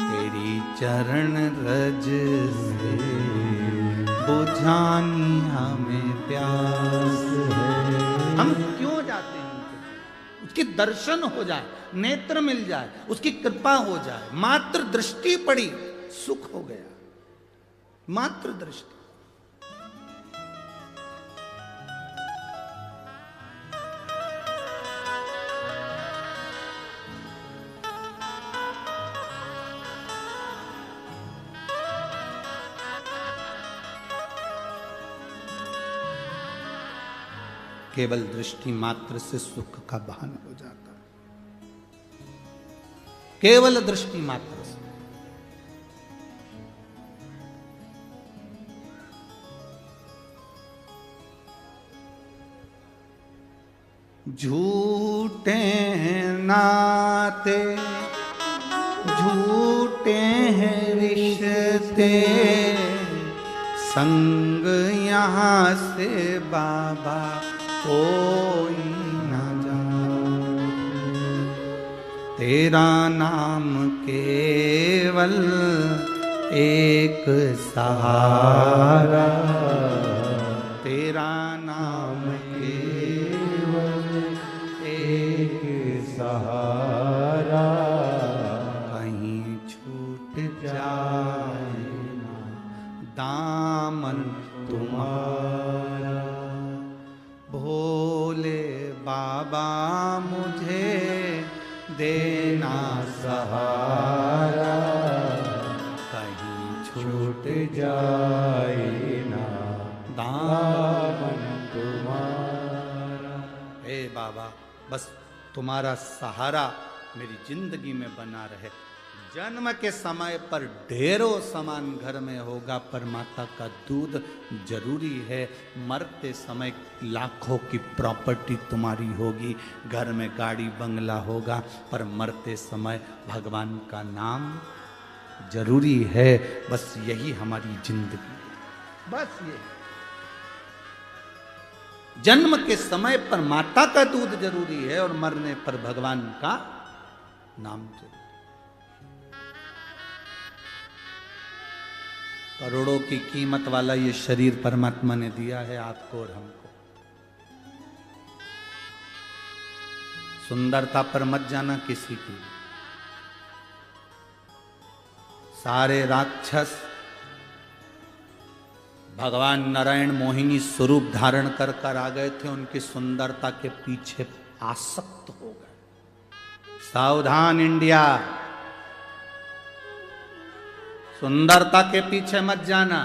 तेरी चरण रज से बुझानी हमें प्यास है। हम क्यों जाते हैं उनके, उसके दर्शन हो जाए, नेत्र मिल जाए, उसकी कृपा हो जाए, मात्र दृष्टि पड़ी सुख हो गया, मात्र दृष्टि। केवल दृष्टि मात्र से सुख का भान हो जाता है, केवल दृष्टि मात्र से। झूठे हैं नाते, झूठे हैं रिश्ते, संग यहाँ से बाबा कोई न जाए। तेरा नाम केवल एक सहारा, तेरा नाम केवल एक सहारा, कहीं छूट जाए ना दामन तुम्हारा। भोले बाबा मुझे देना सहारा, कहीं छूट जाए ना दामन तुम्हारा। हे बाबा, बस तुम्हारा सहारा मेरी जिंदगी में बना रहे। जन्म के समय पर ढेरों सामान घर में होगा, पर माता का दूध जरूरी है। मरते समय लाखों की प्रॉपर्टी तुम्हारी होगी, घर में गाड़ी बंगला होगा, पर मरते समय भगवान का नाम जरूरी है। बस यही हमारी जिंदगी, बस ये। जन्म के समय पर माता का दूध जरूरी है और मरने पर भगवान का नाम जरूरी। करोड़ों की कीमत वाला ये शरीर परमात्मा ने दिया है आपको और हमको। सुंदरता पर मत जाना किसी की। सारे राक्षस भगवान नारायण मोहिनी स्वरूप धारण कर कर आ गए थे, उनकी सुंदरता के पीछे आसक्त हो गए। सावधान इंडिया, सुंदरता के पीछे मत जाना।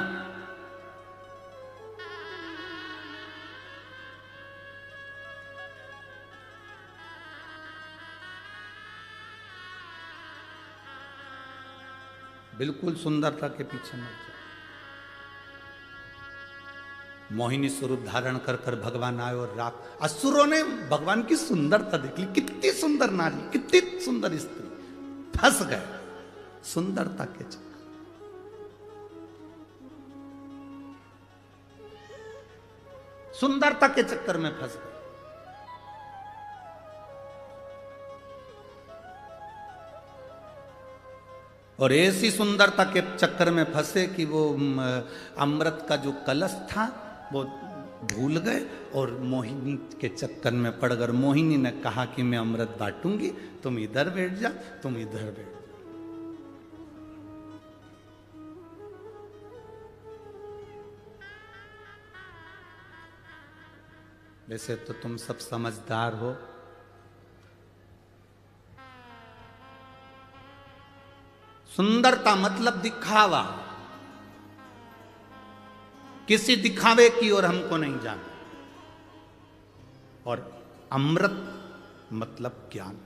बिल्कुल सुंदरता के पीछे मत जाना। मोहिनी स्वरूप धारण कर कर भगवान आए और असुरों ने भगवान की सुंदरता देख ली। कितनी सुंदर नारी, कितनी सुंदर स्त्री, फंस गए सुंदरता के चक्कर। सुंदरता के चक्कर में फंस गए। और ऐसी सुंदरता के चक्कर में फंसे कि वो अमृत का जो कलश था वो भूल गए और मोहिनी के चक्कर में पड़ गए। मोहिनी ने कहा कि मैं अमृत बांटूंगी, तुम इधर बैठ जा, तुम इधर बैठ जा। वैसे तो तुम सब समझदार हो, सुंदरता मतलब दिखावा। किसी दिखावे की ओर हमको नहीं जाना। और अमृत मतलब ज्ञान,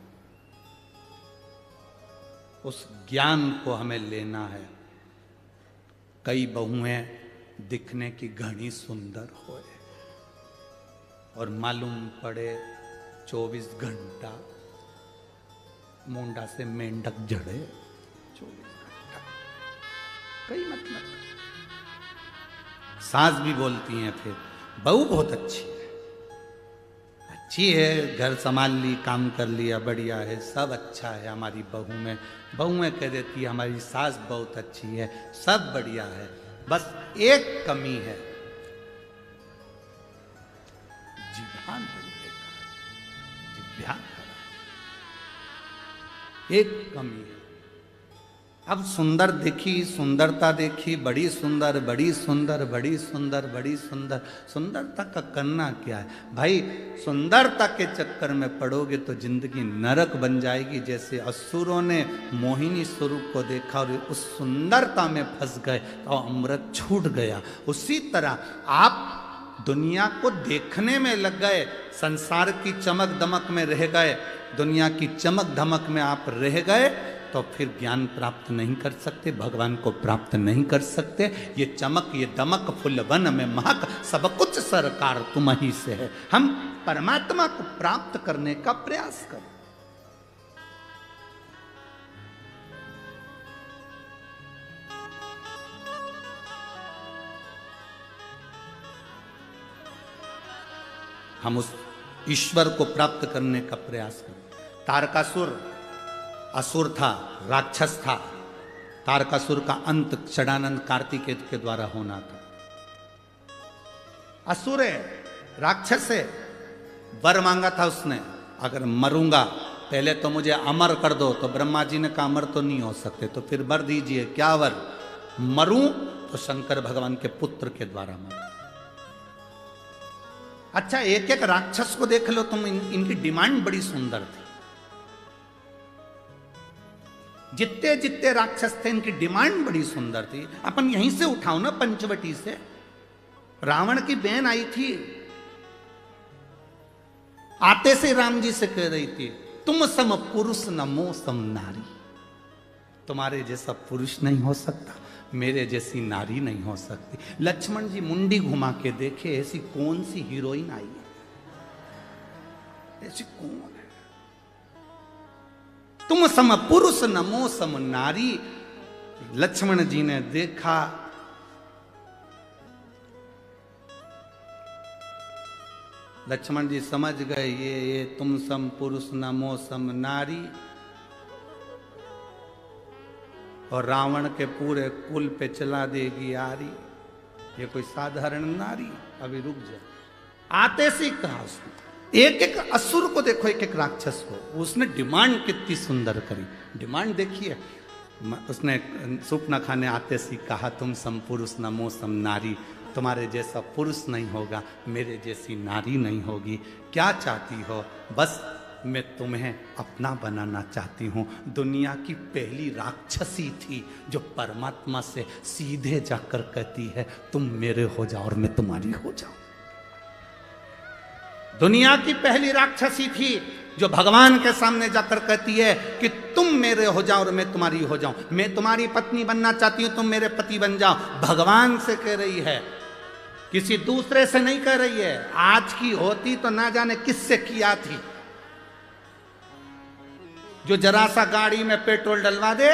उस ज्ञान को हमें लेना है। कई बहुएं दिखने की घनी सुंदर होए और मालूम पड़े 24 घंटा मुंडा से मेंढक जड़े। 24 घंटा कई मतलब। सास भी बोलती हैं फिर, बहू बहुत अच्छी है, अच्छी है, घर संभाल ली, काम कर लिया, बढ़िया है, सब अच्छा है हमारी बहू में। बहुएं कह देती है हमारी सास बहुत अच्छी है, सब बढ़िया है, बस एक कमी है, जिभान बड़ी बेकार, जिभ्या एक कमी है। अब सुंदर देखी, सुंदरता देखी, बड़ी सुंदर, बड़ी सुंदर, बड़ी सुंदर, बड़ी सुंदर। सुंदरता का करना क्या है भाई? सुंदरता के चक्कर में पड़ोगे तो जिंदगी नरक बन जाएगी। जैसे असुरों ने मोहिनी स्वरूप को देखा और उस सुंदरता में फंस गए तो अमृत छूट गया। उसी तरह आप दुनिया को देखने में लग गए, संसार की चमक दमक में रह गए, दुनिया की चमक धमक में आप रह गए तो फिर ज्ञान प्राप्त नहीं कर सकते, भगवान को प्राप्त नहीं कर सकते। ये चमक, ये दमक, फुल वन में महक, सब कुछ सरकार तुम ही से है। हम परमात्मा को प्राप्त करने का प्रयास करें। हम उस ईश्वर को प्राप्त करने का प्रयास करें। तारकासुर असुर था, राक्षस था। तारकासुर का अंत षडानंद कार्तिकेय के द्वारा होना था। असुर है, राक्षस है, वर मांगा था उसने, अगर मरूंगा पहले तो मुझे अमर कर दो। तो ब्रह्मा जी ने कहा अमर तो नहीं हो सकते, तो फिर वर दीजिए। क्या वर? मरूं तो शंकर भगवान के पुत्र के द्वारा मरूं। अच्छा, एक एक राक्षस को देख लो तुम, इनकी डिमांड बड़ी सुंदर थी। जितने जितने राक्षस थे इनकी डिमांड बड़ी सुंदर थी। अपन यहीं से उठाओ ना, पंचवटी से। रावण की बहन आई थी, आते से राम जी से कह रही थी तुम सम पुरुष न मो सम नारी। तुम्हारे जैसा पुरुष नहीं हो सकता, मेरे जैसी नारी नहीं हो सकती। लक्ष्मण जी मुंडी घुमा के देखे, ऐसी कौन सी हीरोइन आई है, ऐसी कौन है? तुम सम पुरुष नमो सम नारी। लक्ष्मण जी ने देखा, लक्ष्मण जी समझ गए ये तुम सम पुरुष नमो सम नारी और रावण के पूरे कुल पे चला देगी आरी। ये कोई साधारण नारी? अभी रुक जा। आते से कहा उसने, एक एक असुर को देखो, एक एक राक्षस को, उसने डिमांड कितनी सुंदर करी। डिमांड देखिए, उसने सूपनखा ने आते सी कहा तुम सम पुरुष नमो सम नारी। तुम्हारे जैसा पुरुष नहीं होगा, मेरे जैसी नारी नहीं होगी। क्या चाहती हो? बस मैं तुम्हें अपना बनाना चाहती हूँ। दुनिया की पहली राक्षसी थी जो परमात्मा से सीधे जाकर कहती है तुम मेरे हो जाओ और मैं तुम्हारी हो जाऊं। दुनिया की पहली राक्षसी थी जो भगवान के सामने जाकर कहती है कि तुम मेरे हो जाओ और मैं तुम्हारी हो जाऊं। मैं तुम्हारी पत्नी बनना चाहती हूं, तुम मेरे पति बन जाओ। भगवान से कह रही है, किसी दूसरे से नहीं कह रही है। आज की होती तो ना जाने किससे किया थी, जो जरा सा गाड़ी में पेट्रोल डलवा दे,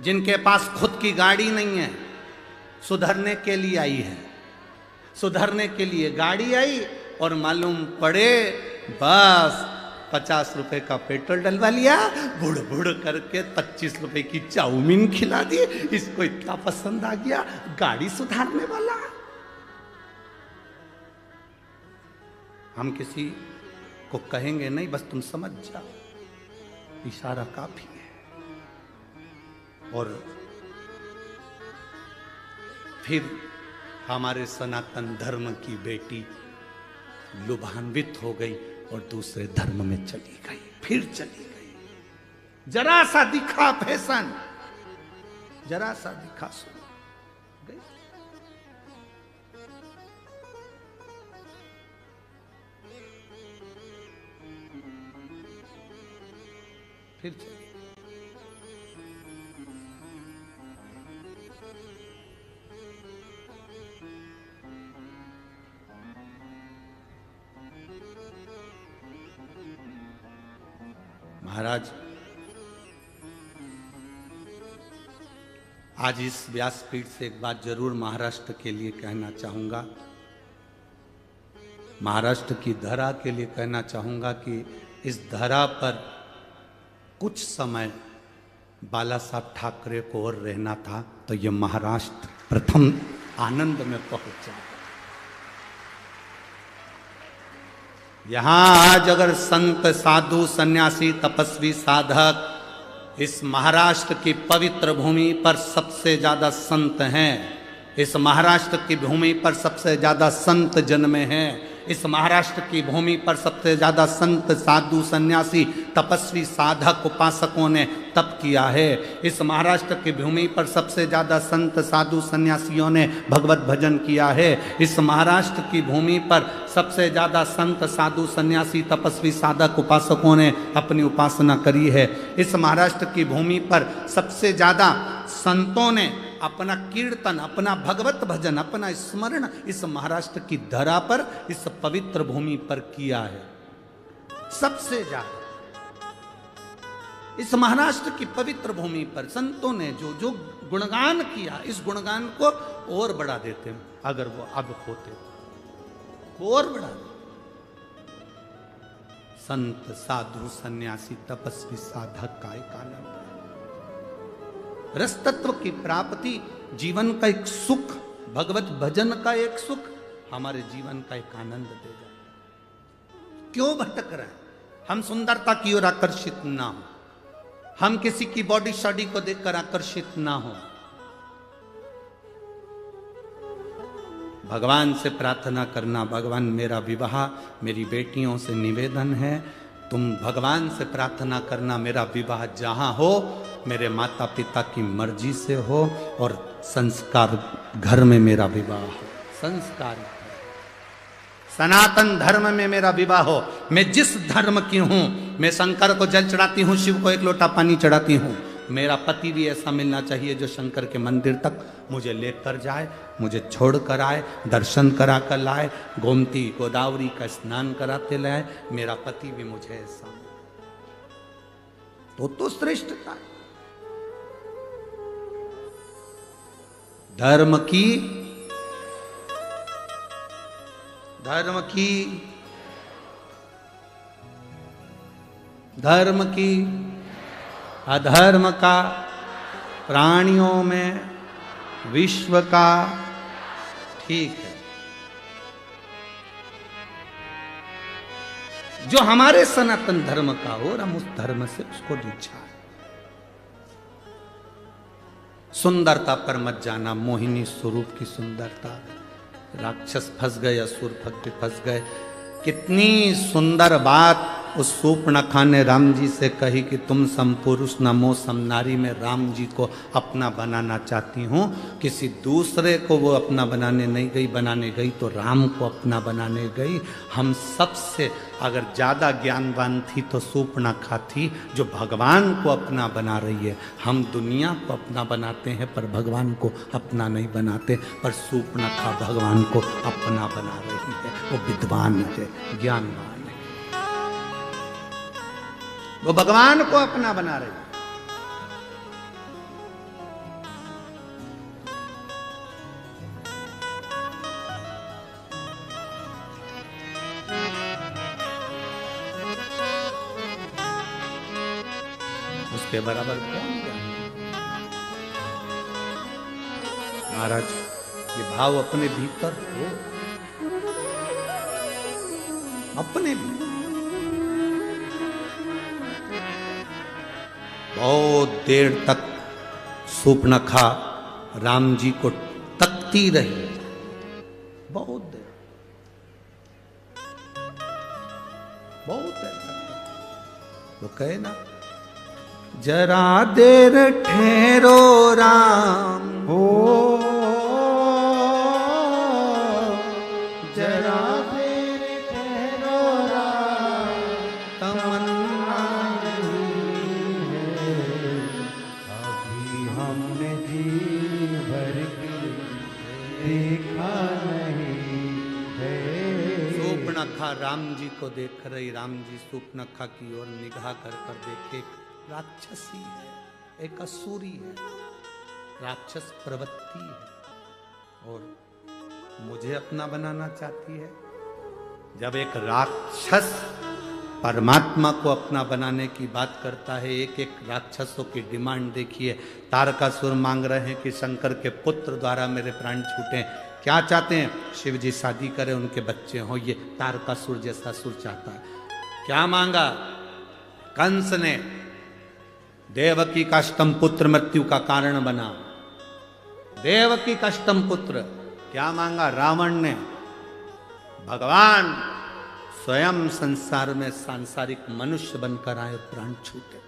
जिनके पास खुद की गाड़ी नहीं है, सुधरने के लिए आई है, सुधरने के लिए गाड़ी आई और मालूम पड़े बस 50 रुपए का पेट्रोल डलवा लिया, बुड़ बुड़ करके 25 रुपए की चाउमीन खिला दी। इसको इतना पसंद आ गया, गाड़ी सुधारने वाला। हम किसी को कहेंगे नहीं, बस तुम समझ जाओ, इशारा काफी है। और फिर हमारे सनातन धर्म की बेटी लुभान्वित हो गई और दूसरे धर्म में चली गई, फिर चली गई। जरा सा दिखा फैशन, जरा सा दिखा सुन गई। फिर चली। महाराज, आज इस व्यासपीठ से एक बात जरूर महाराष्ट्र के लिए कहना चाहूंगा। महाराष्ट्र की धरा के लिए कहना चाहूँगा कि इस धरा पर कुछ समय बाला साहब ठाकरे को और रहना था तो ये महाराष्ट्र प्रथम आनंद में पहुंच जाए। यहां आज अगर संत साधु सन्यासी तपस्वी साधक इस महाराष्ट्र की पवित्र भूमि पर सबसे ज्यादा संत हैं, इस महाराष्ट्र की भूमि पर सबसे ज्यादा संत जन्मे हैं, इस महाराष्ट्र की भूमि पर सबसे ज्यादा संत साधु सन्यासी तपस्वी साधक उपासकों ने तप किया है, इस महाराष्ट्र की भूमि पर सबसे ज्यादा संत साधु सन्यासियों ने भगवत भजन किया है, इस महाराष्ट्र की भूमि पर सबसे ज्यादा संत साधु सन्यासी तपस्वी साधक उपासकों ने अपनी उपासना करी है, इस महाराष्ट्र की भूमि पर सबसे ज्यादा संतों ने अपना कीर्तन, अपना भगवत भजन, अपना स्मरण इस महाराष्ट्र की धरा पर, इस पवित्र भूमि पर किया है। सबसे ज्यादा इस महाराष्ट्र की पवित्र भूमि पर संतों ने जो जो गुणगान किया, इस गुणगान को और बढ़ा देते हैं अगर वो अब होते तो और बढ़ा देते। संत साधु सन्यासी तपस्वी साधक का एक आनंद है। रस तत्व की प्राप्ति जीवन का एक सुख, भगवत भजन का एक सुख हमारे जीवन का एक आनंद दे जाए। क्यों भटक रहे हैं? हम सुंदरता की ओर आकर्षित ना हो, हम किसी की बॉडी शॉडी को देखकर आकर्षित ना हो। भगवान से प्रार्थना करना, भगवान मेरा विवाह मेरी बेटियों से निवेदन है, तुम भगवान से प्रार्थना करना मेरा विवाह जहां हो मेरे माता पिता की मर्जी से हो और संस्कार घर में मेरा विवाह हो, संस्कार सनातन धर्म में मेरा विवाह हो। मैं जिस धर्म की हूं, मैं शंकर को जल चढ़ाती हूं, शिव को एक लोटा पानी चढ़ाती हूं, मेरा पति भी ऐसा मिलना चाहिए जो शंकर के मंदिर तक मुझे लेकर जाए, मुझे छोड़ कर आए, दर्शन करा कर लाए, गोमती गोदावरी का स्नान कराते लाए। मेरा पति भी मुझे ऐसा तो श्रेष्ठता है। धर्म की अधर्म का, प्राणियों में, विश्व का, ठीक है। जो हमारे सनातन धर्म का हो और हम उस धर्म से उसको रिझा। सुंदरता पर मत जाना, मोहिनी स्वरूप की सुंदरता। राक्षस फंस गए, असुर फंस गए। कितनी सुंदर बात उस शूर्पणखा ने राम जी से कही कि तुम सम पुरुष नमो सम नारी, में राम जी को अपना बनाना चाहती हूँ। किसी दूसरे को वो अपना बनाने नहीं गई, बनाने गई तो राम को अपना बनाने गई। हम सबसे अगर ज़्यादा ज्ञानवान थी तो शूर्पणखा थी, जो भगवान को अपना बना रही है। हम दुनिया को अपना बनाते हैं पर भगवान को अपना नहीं बनाते, पर शूर्पणखा भगवान को अपना बना रही है। वो विद्वान है, ज्ञानवान है, वो भगवान को अपना बना रही है। उसके बराबर कौन है? महाराज, ये भाव अपने भीतर हो, अपने भी। बहुत देर तक शूर्पणखा राम जी को तकती रही, बहुत देर, बहुत देर तक। वो कहे ना, जरा देर ठहरो राम हो, जरा देर ठहरो राम, तमन्ना नहीं है अभी हमने जी भर के देखा नहीं है। शूर्पणखा राम जी को देख रही, राम जी शूर्पणखा की ओर निगाह कर देखे। राक्षसी है, एक असुरी है, राक्षस प्रवृत्ति है और मुझे अपना बनाना चाहती है। जब एक राक्षस परमात्मा को अपना बनाने की बात करता है, एक एक राक्षसों की डिमांड देखिए। तारकासुर मांग रहे हैं कि शंकर के पुत्र द्वारा मेरे प्राण छूटे। क्या चाहते हैं? शिव जी शादी करें, उनके बच्चे हों। ये तारकासुर जैसा सुर चाहता है। क्या मांगा कंस ने? देवकी का अष्टम पुत्र मृत्यु का कारण बना। देवकी का अष्टम पुत्र। क्या मांगा रावण ने? भगवान स्वयं संसार में सांसारिक मनुष्य बनकर आए, प्राण छूटे।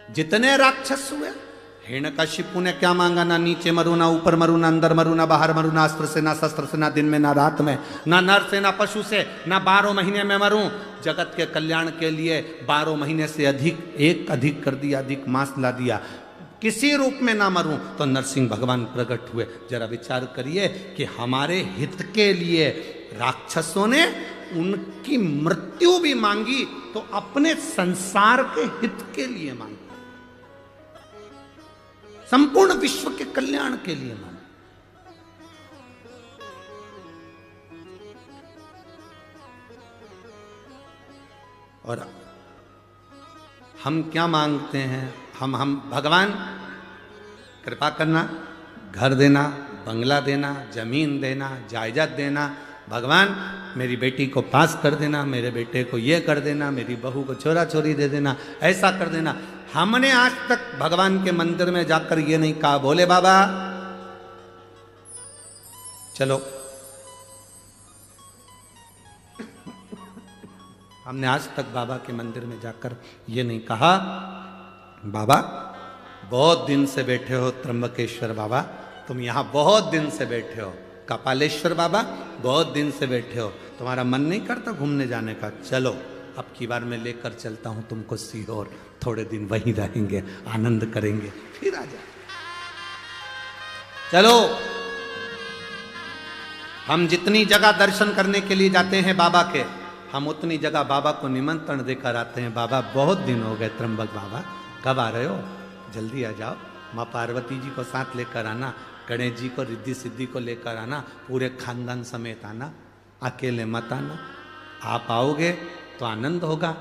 जितने राक्षस हुए, हिरण्यकशिपु ने क्या मांगा? ना नीचे मरू, ना ऊपर मरू, ना अंदर मरू, ना बाहर मरू, ना अस्त्र से, ना शस्त्र से, ना दिन में, ना रात में, ना नर से, ना पशु से, ना 12 महीने में मरूं। जगत के कल्याण के लिए 12 महीने से अधिक कर दिया, अधिक मास ला दिया। किसी रूप में ना मरूं। तो नरसिंह भगवान प्रकट हुए। जरा विचार करिए कि हमारे हित के लिए राक्षसों ने उनकी मृत्यु भी मांगी, तो अपने संसार के हित के लिए मांगी, संपूर्ण विश्व के कल्याण के लिए मांगी। और हम क्या मांगते हैं? हम भगवान कृपा करना, घर देना, बंगला देना, जमीन देना, जायदाद देना। भगवान मेरी बेटी को पास कर देना, मेरे बेटे को ये कर देना, मेरी बहू को छोरा छोरी दे देना, ऐसा कर देना। हमने आज तक भगवान के मंदिर में जाकर ये नहीं कहा, बोले बाबा चलो। हमने आज तक बाबा के मंदिर में जाकर ये नहीं कहा, बाबा बहुत दिन से बैठे हो, त्र्यंबकेश्वर बाबा तुम यहाँ बहुत दिन से बैठे हो, कपालेश्वर बाबा बहुत दिन से बैठे हो, तुम्हारा मन नहीं करता घूमने जाने का? चलो अब की बार मैं लेकर चलता हूं तुमको सीहोर, थोड़े दिन वहीं रहेंगे, आनंद करेंगे, फिर आ जाए। चलो हम जितनी जगह दर्शन करने के लिए जाते हैं बाबा के, हम उतनी जगह बाबा को निमंत्रण देकर आते हैं। बाबा बहुत दिन हो गए, त्र्यंबक बाबा कब आ रहे हो? जल्दी आ जाओ। माँ पार्वती जी को साथ लेकर आना, गणेश जी को, रिद्धि सिद्धि को लेकर आना, पूरे खानदान समेत आना, अकेले मत आना। आप आओगे तो आनंद होगा,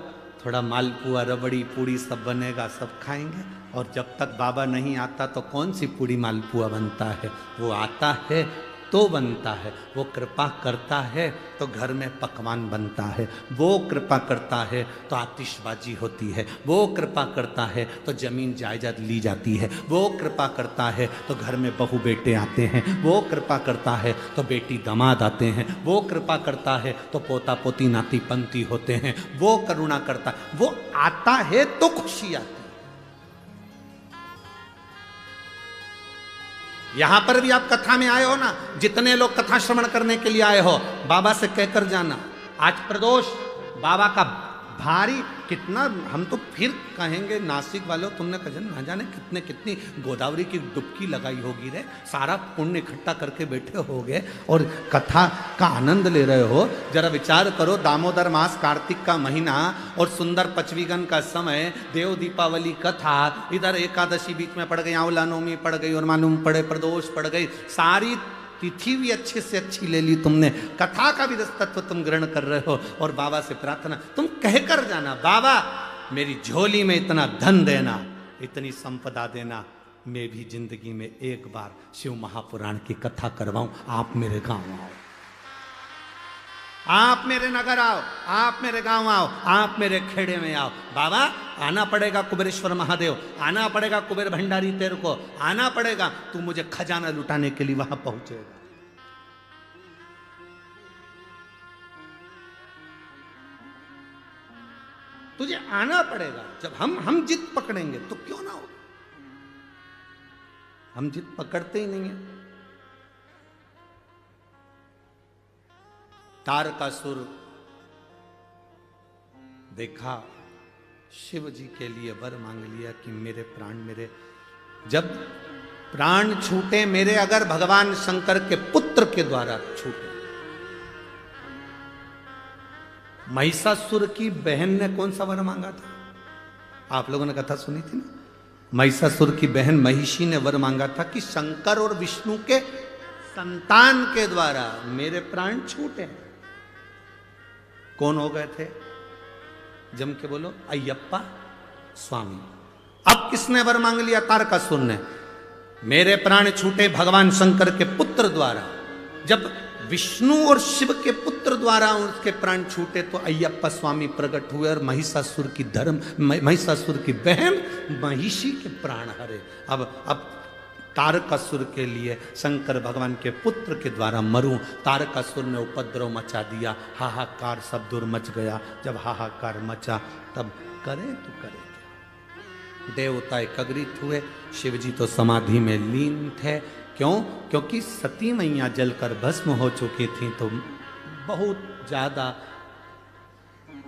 थोड़ा मालपुआ, रबड़ी, पूड़ी सब बनेगा, सब खाएंगे। और जब तक बाबा नहीं आता तो कौन सी पूड़ी मालपुआ बनता है? वो आता है तो बनता है, वो कृपा करता है तो घर में पकवान बनता है, वो कृपा करता है तो आतिशबाजी होती है, वो कृपा करता है तो जमीन जायदाद ली जाती है, वो कृपा करता है तो घर में बहू बेटे आते हैं, वो कृपा करता है तो बेटी दामाद आते हैं, वो कृपा करता है तो पोता पोती नाती पंती होते हैं, वो करुणा करता, वो आता है तो खुशी आती है। यहां पर भी आप कथा में आए हो ना, जितने लोग कथा श्रवण करने के लिए आए हो, बाबा से कहकर जाना आज प्रदोष बाबा का भारी। कितना हम तो फिर कहेंगे नासिक वालों, तुमने कजन ना जाने कितने कितनी गोदावरी की डुबकी लगाई होगी रे, सारा पुण्य इकट्ठा करके बैठे होगे और कथा का आनंद ले रहे हो। जरा विचार करो, दामोदर मास, कार्तिक का महीना और सुंदर पचवीगन का समय, देव दीपावली कथा, इधर एकादशी बीच में पड़ गई, आंवला नवमी पड़ गई और मालूम पड़े प्रदोष पड़ गई, सारी तिथि भी अच्छे से अच्छी ले ली तुमने, कथा का भी तत्व तुम ग्रहण कर रहे हो। और बाबा से प्रार्थना तुम कहकर जाना, बाबा मेरी झोली में इतना धन देना, इतनी संपदा देना, मैं भी जिंदगी में एक बार शिव महापुराण की कथा करवाऊं, आप मेरे गांव आओ, आप मेरे नगर आओ, आप मेरे गांव आओ, आप मेरे खेड़े में आओ। बाबा आना पड़ेगा कुबेरेश्वर महादेव, आना पड़ेगा कुबेर भंडारी, तेरे को आना पड़ेगा, तू मुझे खजाना लुटाने के लिए वहां पहुंचेगा। तुझे आना पड़ेगा। जब हम जिद पकड़ेंगे तो क्यों ना हो, हम जिद पकड़ते ही नहीं है। तारकासुर देखा, शिव जी के लिए वर मांग लिया कि मेरे प्राण, मेरे जब प्राण छूटे मेरे, अगर भगवान शंकर के पुत्र के द्वारा छूटे। महिषासुर की बहन ने कौन सा वर मांगा था? आप लोगों ने कथा सुनी थी ना, महिषासुर की बहन महिषी ने वर मांगा था कि शंकर और विष्णु के संतान के द्वारा मेरे प्राण छूटे। कौन हो गए थे? जम के बोलो, अय्यप्पा स्वामी। अब किसने वर मांग लिया? तारकासुर ने। मेरे प्राण छूटे भगवान शंकर के पुत्र द्वारा। जब विष्णु और शिव के पुत्र द्वारा उसके प्राण छूटे तो अय्यप्पा स्वामी प्रकट हुए और महिषासुर की बहन महिषी के प्राण हरे। अब तारकासुर के लिए शंकर भगवान के पुत्र के द्वारा मरूं। तारकासुर ने उपद्रव मचा दिया, हाहाकार सब दूर मच गया। जब हाहाकार मचा तब करे तो करे क्या? देवता एकत्रित हुए। शिव जी तो समाधि में लीन थे। क्यों? क्योंकि सती मैया जलकर भस्म हो चुकी थी, तो बहुत ज्यादा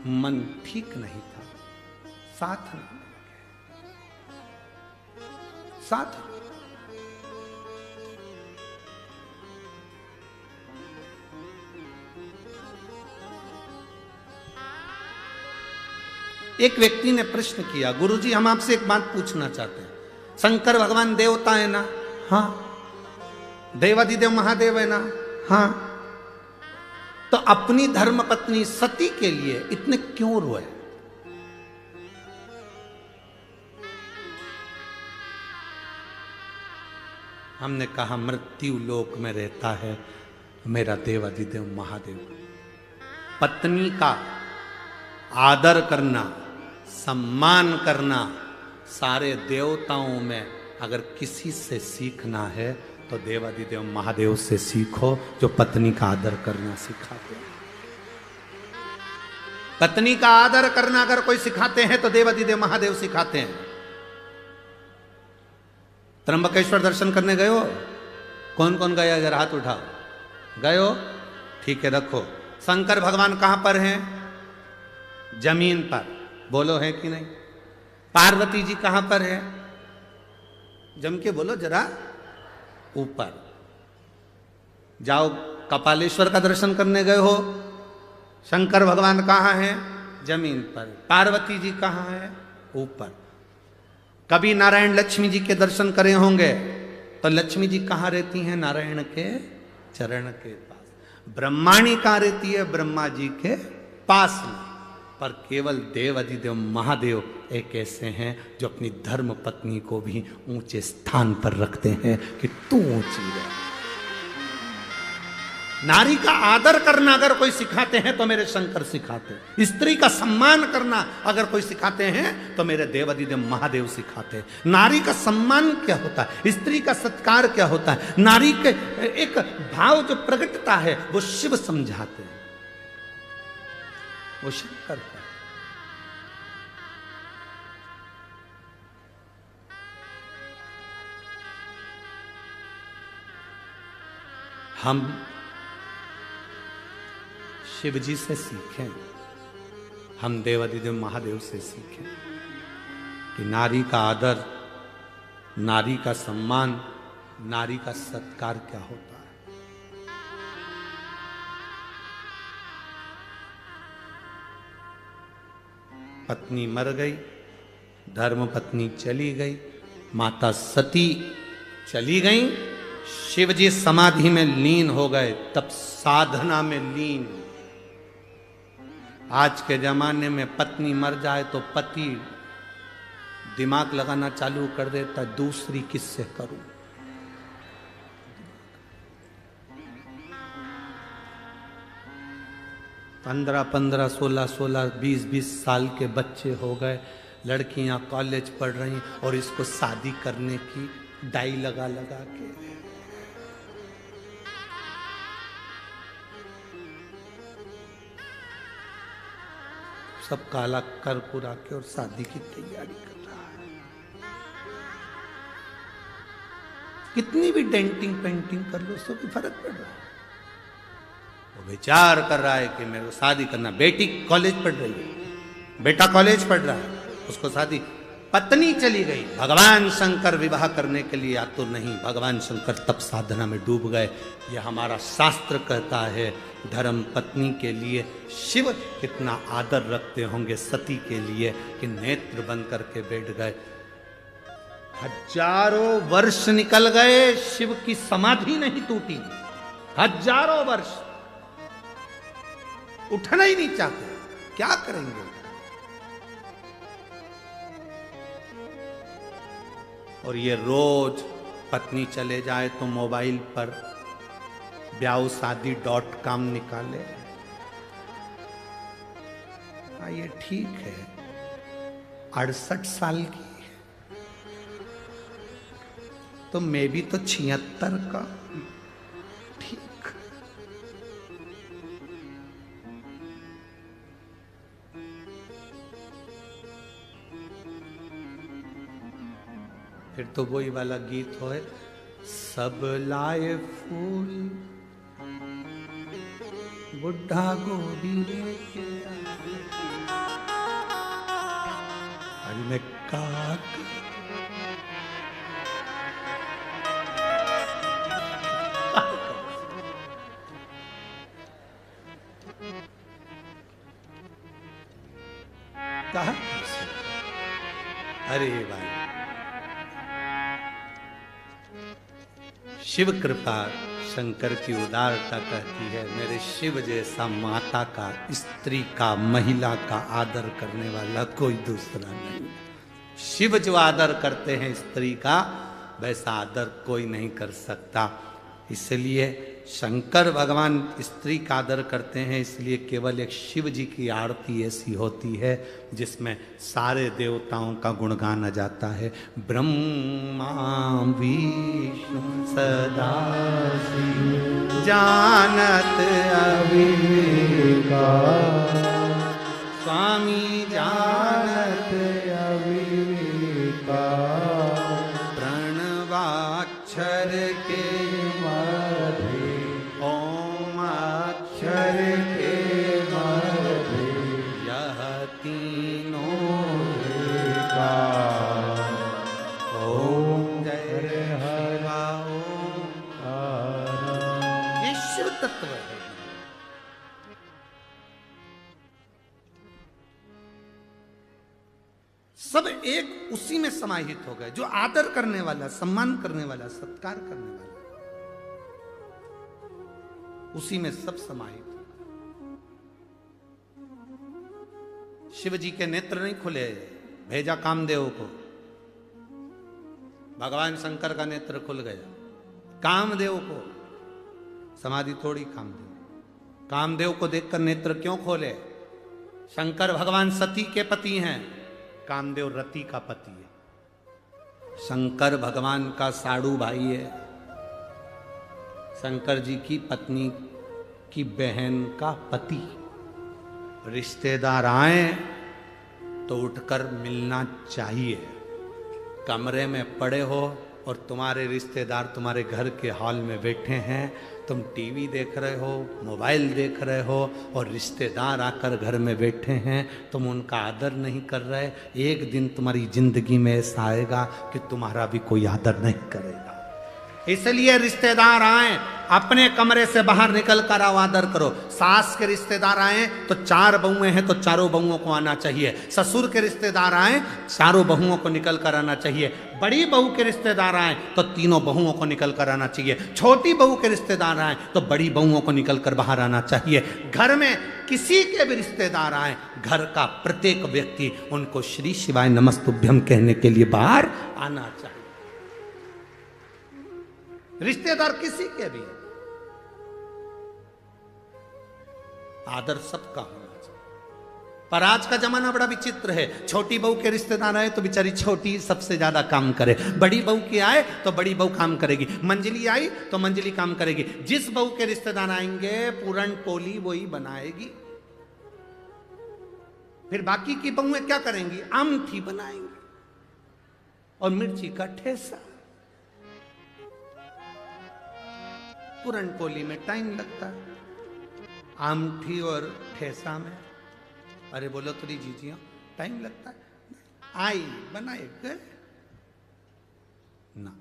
मन ठीक नहीं था। साथ एक व्यक्ति ने प्रश्न किया, गुरुजी हम आपसे एक बात पूछना चाहते हैं। शंकर भगवान देवता है ना? हाँ। देवादिदेव महादेव है ना? हाँ। तो अपनी धर्म पत्नी सती के लिए इतने क्यों रोए? हमने कहा मृत्यु लोक में रहता है मेरा देवादिदेव महादेव। पत्नी का आदर करना, सम्मान करना सारे देवताओं में अगर किसी से सीखना है तो देवादिदेव महादेव से सीखो, जो पत्नी का आदर करना सिखाते हैं। पत्नी का आदर करना अगर कोई सिखाते हैं तो देवादिदेव महादेव सिखाते हैं। त्र्यंबकेश्वर दर्शन करने गए हो? कौन कौन गया? जरा हाथ उठाओ। गए हो? ठीक है, रखो। शंकर भगवान कहां पर हैं? जमीन पर। बोलो है कि नहीं? पार्वती जी कहां पर है? जम के बोलो जरा, ऊपर। जाओ, कपालेश्वर का दर्शन करने गए हो? शंकर भगवान कहां हैं? जमीन पर। पार्वती जी कहां है? ऊपर। कभी नारायण लक्ष्मी जी के दर्शन करे होंगे तो लक्ष्मी जी कहां रहती हैं? नारायण के चरण के पास। ब्रह्माणी कहां रहती है? ब्रह्मा जी के पास में। पर केवल देवादिदेव महादेव एक ऐसे हैं जो अपनी धर्म पत्नी को भी ऊंचे स्थान पर रखते हैं कि तू ऊंची रह। नारी का आदर करना अगर कोई सिखाते हैं तो मेरे शंकर सिखाते हैं। स्त्री का सम्मान करना अगर कोई सिखाते हैं तो मेरे देवादिदेव महादेव सिखाते हैं। नारी का सम्मान क्या होता है, स्त्री का सत्कार क्या होता है, नारी के एक भाव जो प्रकटता है वो शिव समझाते हैं, वो शंकर का। हम शिव जी से सीखें, हम देवादिदेव महादेव से सीखें कि नारी का आदर, नारी का सम्मान, नारी का सत्कार क्या होता है। पत्नी मर गई, धर्म पत्नी चली गई, माता सती चली गई, शिव जी समाधि में लीन हो गए, तब साधना में लीन। आज के जमाने में पत्नी मर जाए तो पति दिमाग लगाना चालू कर देता, दूसरी किससे करूं। पंद्रह 16, 20 साल के बच्चे हो गए, लड़कियां कॉलेज पढ़ रही और इसको शादी करने की डाई लगा लगा के। सब काला कर पुरा के और शादी की तैयारी कर रहा है। कितनी भी डेंटिंग पेंटिंग कर लो, उसको भी फर्क पड़ रहा है। वो विचार कर रहा है कि मेरे को शादी करना। बेटी कॉलेज पढ़ रही है, बेटा कॉलेज पढ़ रहा है, उसको शादी। पत्नी चली गई, भगवान शंकर विवाह करने के लिए आतुर नहीं, भगवान शंकर तप साधना में डूब गए। यह हमारा शास्त्र कहता है। धर्म पत्नी के लिए शिव कितना आदर रखते होंगे सती के लिए कि नेत्र बंद करके बैठ गए। हजारों वर्ष निकल गए, शिव की समाधि नहीं टूटी। हजारों वर्ष। उठना ही नहीं चाहते, क्या करेंगे? और ये रोज पत्नी चले जाए तो मोबाइल पर ब्याहशादी.com निकाले। हाँ ये ठीक है, 68 साल की तो मैं भी तो 76 का, ठीक। फिर तो वही वाला गीत हो, सब लाए फूल बुढ़ा गोरी लेके आए। अरे मैं कहा? अरे भाई, शिव कृपा शंकर की उदारता कहती है, मेरे शिव जैसा माता का, स्त्री का, महिला का आदर करने वाला कोई दूसरा नहीं। शिव जो आदर करते हैं स्त्री का, वैसा आदर कोई नहीं कर सकता। इसलिए शंकर भगवान स्त्री का आदर करते हैं, इसलिए केवल एक शिव जी की आरती ऐसी होती है जिसमें सारे देवताओं का गुणगान आ जाता है। ब्रह्मा विष्णु सदा शिव जानत अविवेका, स्वामी जानत अविवेका, प्रणवाक्षर के तत्व है। सब एक उसी में समाहित हो गए, जो आदर करने वाला, सम्मान करने वाला, सत्कार करने वाला, उसी में सब समाहित हो गए। शिव जी के नेत्र नहीं खुले, भेजा कामदेव को, भगवान शंकर का नेत्र खुल गया। कामदेव को समाधि थोड़ी कामदेव, कामदेव को देखकर नेत्र क्यों खोले? शंकर भगवान सती के पति हैं, कामदेव रति का पति है। शंकर भगवान का साड़ू भाई है, शंकर जी की पत्नी की बहन का पति। रिश्तेदार आए तो उठकर मिलना चाहिए। कमरे में पड़े हो और तुम्हारे रिश्तेदार तुम्हारे घर के हॉल में बैठे हैं, तुम टीवी देख रहे हो, मोबाइल देख रहे हो, और रिश्तेदार आकर घर में बैठे हैं, तुम उनका आदर नहीं कर रहे। एक दिन तुम्हारी जिंदगी में ऐसा आएगा कि तुम्हारा भी कोई आदर नहीं करेगा। इसलिए रिश्तेदार आए, अपने कमरे से बाहर निकल कर आओ, आदर करो। सास के रिश्तेदार आए तो 4 बहुएं हैं तो चारों बहुओं को आना चाहिए। ससुर के रिश्तेदार आए, चारों बहुओं को निकल कर आना चाहिए। बड़ी बहू के रिश्तेदार आए तो तीनों बहुओं को निकल कर आना चाहिए। छोटी बहू के रिश्तेदार आए तो बड़ी बहुओं को निकल कर बाहर आना चाहिए। घर में किसी के भी रिश्तेदार आए, घर का प्रत्येक व्यक्ति उनको श्री शिवाय नमस्तुभ्यम कहने के लिए बाहर आना चाहिए। रिश्तेदार किसी के भी, आदर सबका होना चाहिए। पर आज का जमाना बड़ा विचित्र है। छोटी बहू के रिश्तेदार आए तो बेचारी छोटी सबसे ज्यादा काम करे, बड़ी बहू की आए तो बड़ी बहू काम करेगी, मंजली आई तो मंजली काम करेगी। जिस बहू के रिश्तेदार आएंगे पूरन पोली वही बनाएगी। फिर बाकी की बहुएं क्या करेंगी? आमठी बनाएंगी और मिर्ची का ठेसा। पूरन पोली में टाइम लगता है, आमठी और ठेसा में, अरे बोलो तो जीजिया टाइम लगता है। आई बनाए गए ना।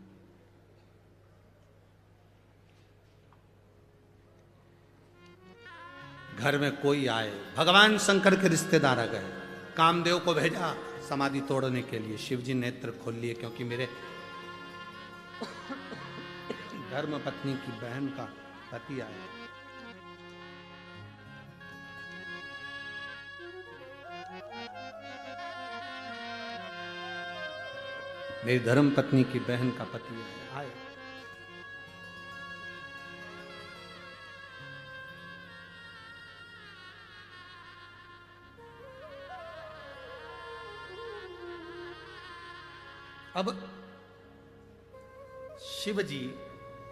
घर में कोई आए, भगवान शंकर के रिश्तेदार आ गए, कामदेव को भेजा समाधि तोड़ने के लिए। शिव जी नेत्र खोल लिए, क्योंकि मेरे धर्म पत्नी की बहन का पति आया। मेरी धर्म पत्नी की बहन का पति आए। अब शिव जी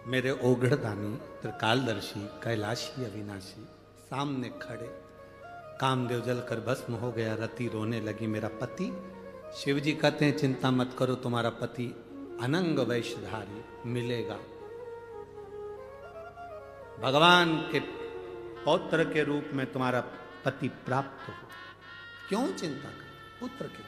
मेरे ओघड़दानी त्रिकालदर्शी कैलाशी अविनाशी सामने खड़े। कामदेव जलकर भस्म हो गया, रति रोने लगी, मेरा पति। शिव जी कहते हैं चिंता मत करो, तुम्हारा पति अनंग वैश्यधारी मिलेगा, भगवान के पौत्र के रूप में तुम्हारा पति प्राप्त हो। क्यों चिंता कर, पुत्र के।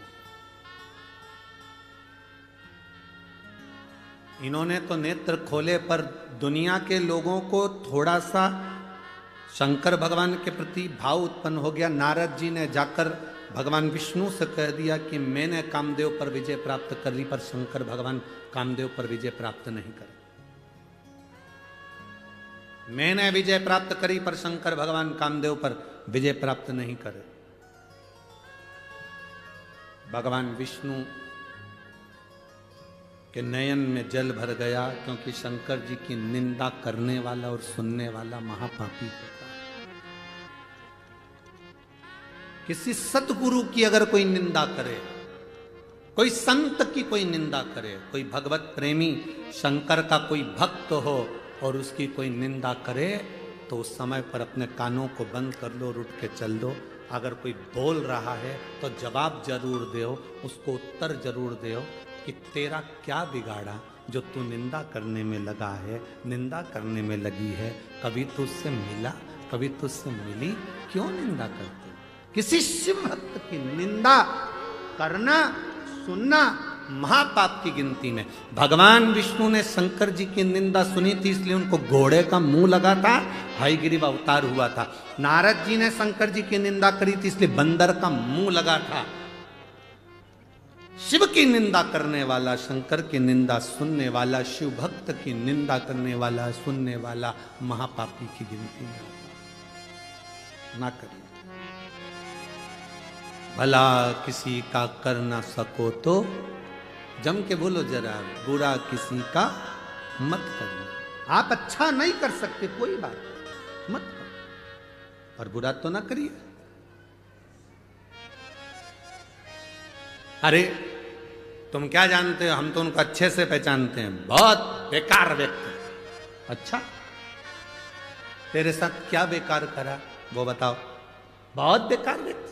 इन्होंने तो नेत्र खोले, पर दुनिया के लोगों को थोड़ा सा शंकर भगवान के प्रति भाव उत्पन्न हो गया। नारद जी ने जाकर भगवान विष्णु से कह दिया कि मैंने कामदेव पर विजय प्राप्त कर ली, पर शंकर भगवान कामदेव पर विजय प्राप्त नहीं करे। मैंने विजय प्राप्त करी, पर शंकर भगवान कामदेव पर विजय प्राप्त नहीं करे। भगवान विष्णु के नयन में जल भर गया, क्योंकि शंकर जी की निंदा करने वाला और सुनने वाला महापापी होता है। किसी सतगुरु की अगर कोई निंदा करे, कोई संत की कोई निंदा करे, कोई भगवत प्रेमी शंकर का कोई भक्त हो और उसकी कोई निंदा करे, तो उस समय पर अपने कानों को बंद कर लो और उठ के चल दो। अगर कोई बोल रहा है तो जवाब जरूर दो, उसको उत्तर जरूर दो कि तेरा क्या बिगाड़ा जो तू निंदा करने में लगा है, निंदा करने में लगी है। कभी तू उससे मिला, कभी तू उससे मिली, क्यों निंदा करते? किसी शिव भक्त की निंदा करना, सुनना महापाप की गिनती में। भगवान विष्णु ने शंकर जी की निंदा सुनी थी, इसलिए उनको घोड़े का मुंह लगा था, हयग्रीव अवतार हुआ था। नारद जी ने शंकर जी की निंदा करी थी, इसलिए बंदर का मुंह लगा था। शिव की निंदा करने वाला, शंकर की निंदा सुनने वाला, शिव भक्त की निंदा करने वाला, सुनने वाला महापापी की गिनती में ना करिए। भला किसी का कर ना सको तो जम के बोलो जरा, बुरा किसी का मत करिए। आप अच्छा नहीं कर सकते, कोई बात मत करो, पर बुरा तो ना करिए। अरे तुम क्या जानते हो, हम तो उनको अच्छे से पहचानते हैं, बहुत बेकार व्यक्ति। अच्छा, तेरे साथ क्या बेकार करा वो बताओ। बहुत बेकार व्यक्ति।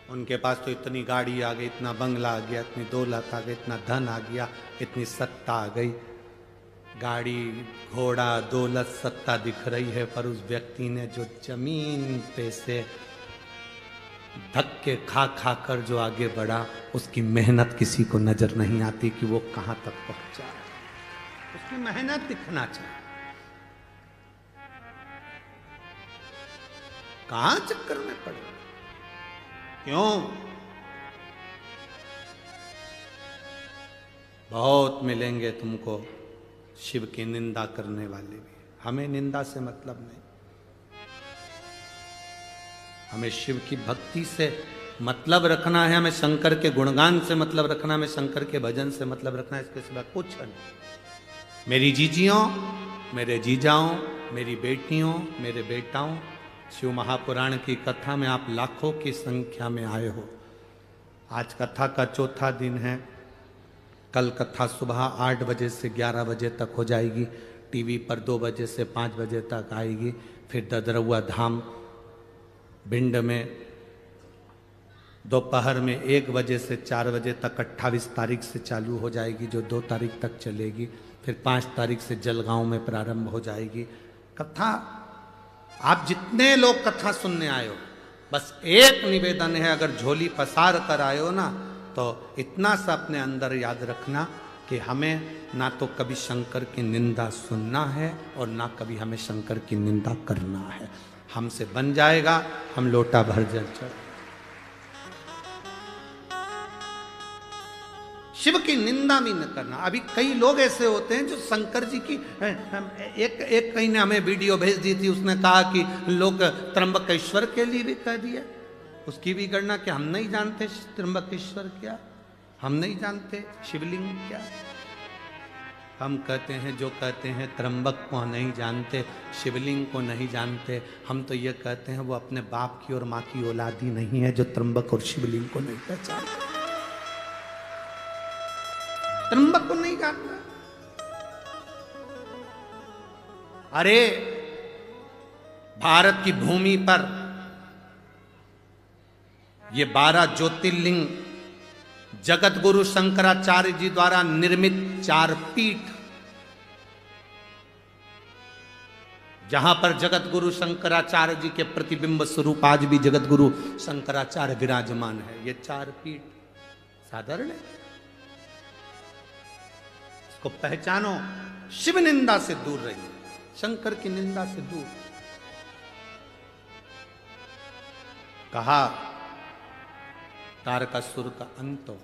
उनके पास तो इतनी गाड़ी आ गई, इतना बंगला आ गया, इतनी दौलत आ गई, इतना धन आ गया, इतनी सत्ता आ गई। गाड़ी घोड़ा दौलत सत्ता दिख रही है, पर उस व्यक्ति ने जो जमीन पे से धक्के खा खा कर जो आगे बढ़ा, उसकी मेहनत किसी को नजर नहीं आती कि वो कहां तक पहुंचा। उसकी मेहनत दिखना चाहिए। कहां चक्कर में पड़े, क्यों? बहुत मिलेंगे तुमको शिव की निंदा करने वाले भी। हमें निंदा से मतलब नहीं, हमें शिव की भक्ति से मतलब रखना है, हमें शंकर के गुणगान से मतलब रखना, हमें शंकर के भजन से मतलब रखना है, इसके सिवा कुछ नहीं। मेरी जीजियों, मेरे जीजाओं, मेरी बेटियों, मेरे बेटाओं, शिव महापुराण की कथा में आप लाखों की संख्या में आए हो। आज कथा का चौथा दिन है। कल कथा सुबह 8 बजे से 11 बजे तक हो जाएगी, टीवी पर 2 बजे से 5 बजे तक आएगी। फिर ददरौआ धाम भिंड में दोपहर में 1 बजे से 4 बजे तक 28 तारीख से चालू हो जाएगी, जो 2 तारीख तक चलेगी। फिर 5 तारीख से जलगांव में प्रारंभ हो जाएगी कथा। आप जितने लोग कथा सुनने आए हो, बस एक निवेदन है, अगर झोली पसार कर आए हो ना, तो इतना सा अपने अंदर याद रखना कि हमें ना तो कभी शंकर की निंदा सुनना है और ना कभी हमें शंकर की निंदा करना है। हमसे बन जाएगा, हम लोटा भर जल चढ़। शिव की निंदा भी न करना। अभी कई लोग ऐसे होते हैं जो शंकर जी की एक कहीं ने हमें वीडियो भेज दी थी, उसने कहा कि लोग त्र्यंबकेश्वर के लिए भी कह दिया। उसकी भी गणना क्या हम नहीं जानते? त्र्यंबकेश्वर क्या हम नहीं जानते? शिवलिंग क्या? हम कहते हैं, जो कहते हैं त्र्यंबक को नहीं जानते, शिवलिंग को नहीं जानते, हम तो ये कहते हैं वो अपने बाप की और माँ की औलाद ही नहीं है जो त्र्यंबक और शिवलिंग को नहीं पहचानते। त्र्यंबक को नहीं जानता। अरे भारत की भूमि पर ये 12 ज्योतिर्लिंग जगत गुरु शंकराचार्य जी द्वारा निर्मित 4 पीठ, जहां पर जगत गुरु शंकराचार्य जी के प्रतिबिंब स्वरूप आज भी जगत गुरु शंकराचार्य विराजमान है। ये 4 पीठ साधारण है, इसको पहचानो। शिव निंदा से दूर रहिए, शंकर की निंदा से दूर। कहा तारकासुर का अंत हो,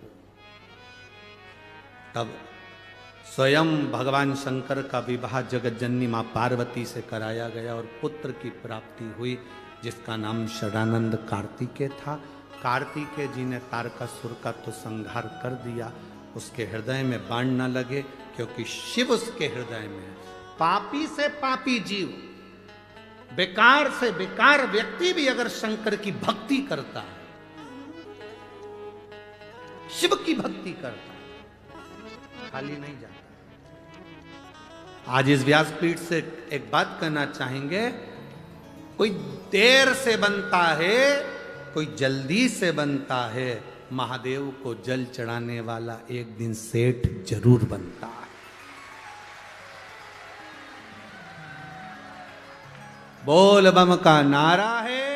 तब स्वयं भगवान शंकर का विवाह जगत जननी मां पार्वती से कराया गया और पुत्र की प्राप्ति हुई, जिसका नाम षडानंद कार्तिकेय था। कार्तिकेय जी ने तारकासुर का तो संहार कर दिया, उसके हृदय में बाण न लगे, क्योंकि शिव उसके हृदय में है। पापी से पापी जीव, बेकार से बेकार व्यक्ति भी अगर शंकर की भक्ति करता है, शिव की भक्ति करता है, खाली नहीं जाता। आज इस व्यासपीठ से एक बात कहना चाहेंगे, कोई देर से बनता है, कोई जल्दी से बनता है, महादेव को जल चढ़ाने वाला एक दिन सेठ जरूर बनता है। बोल बम का नारा है,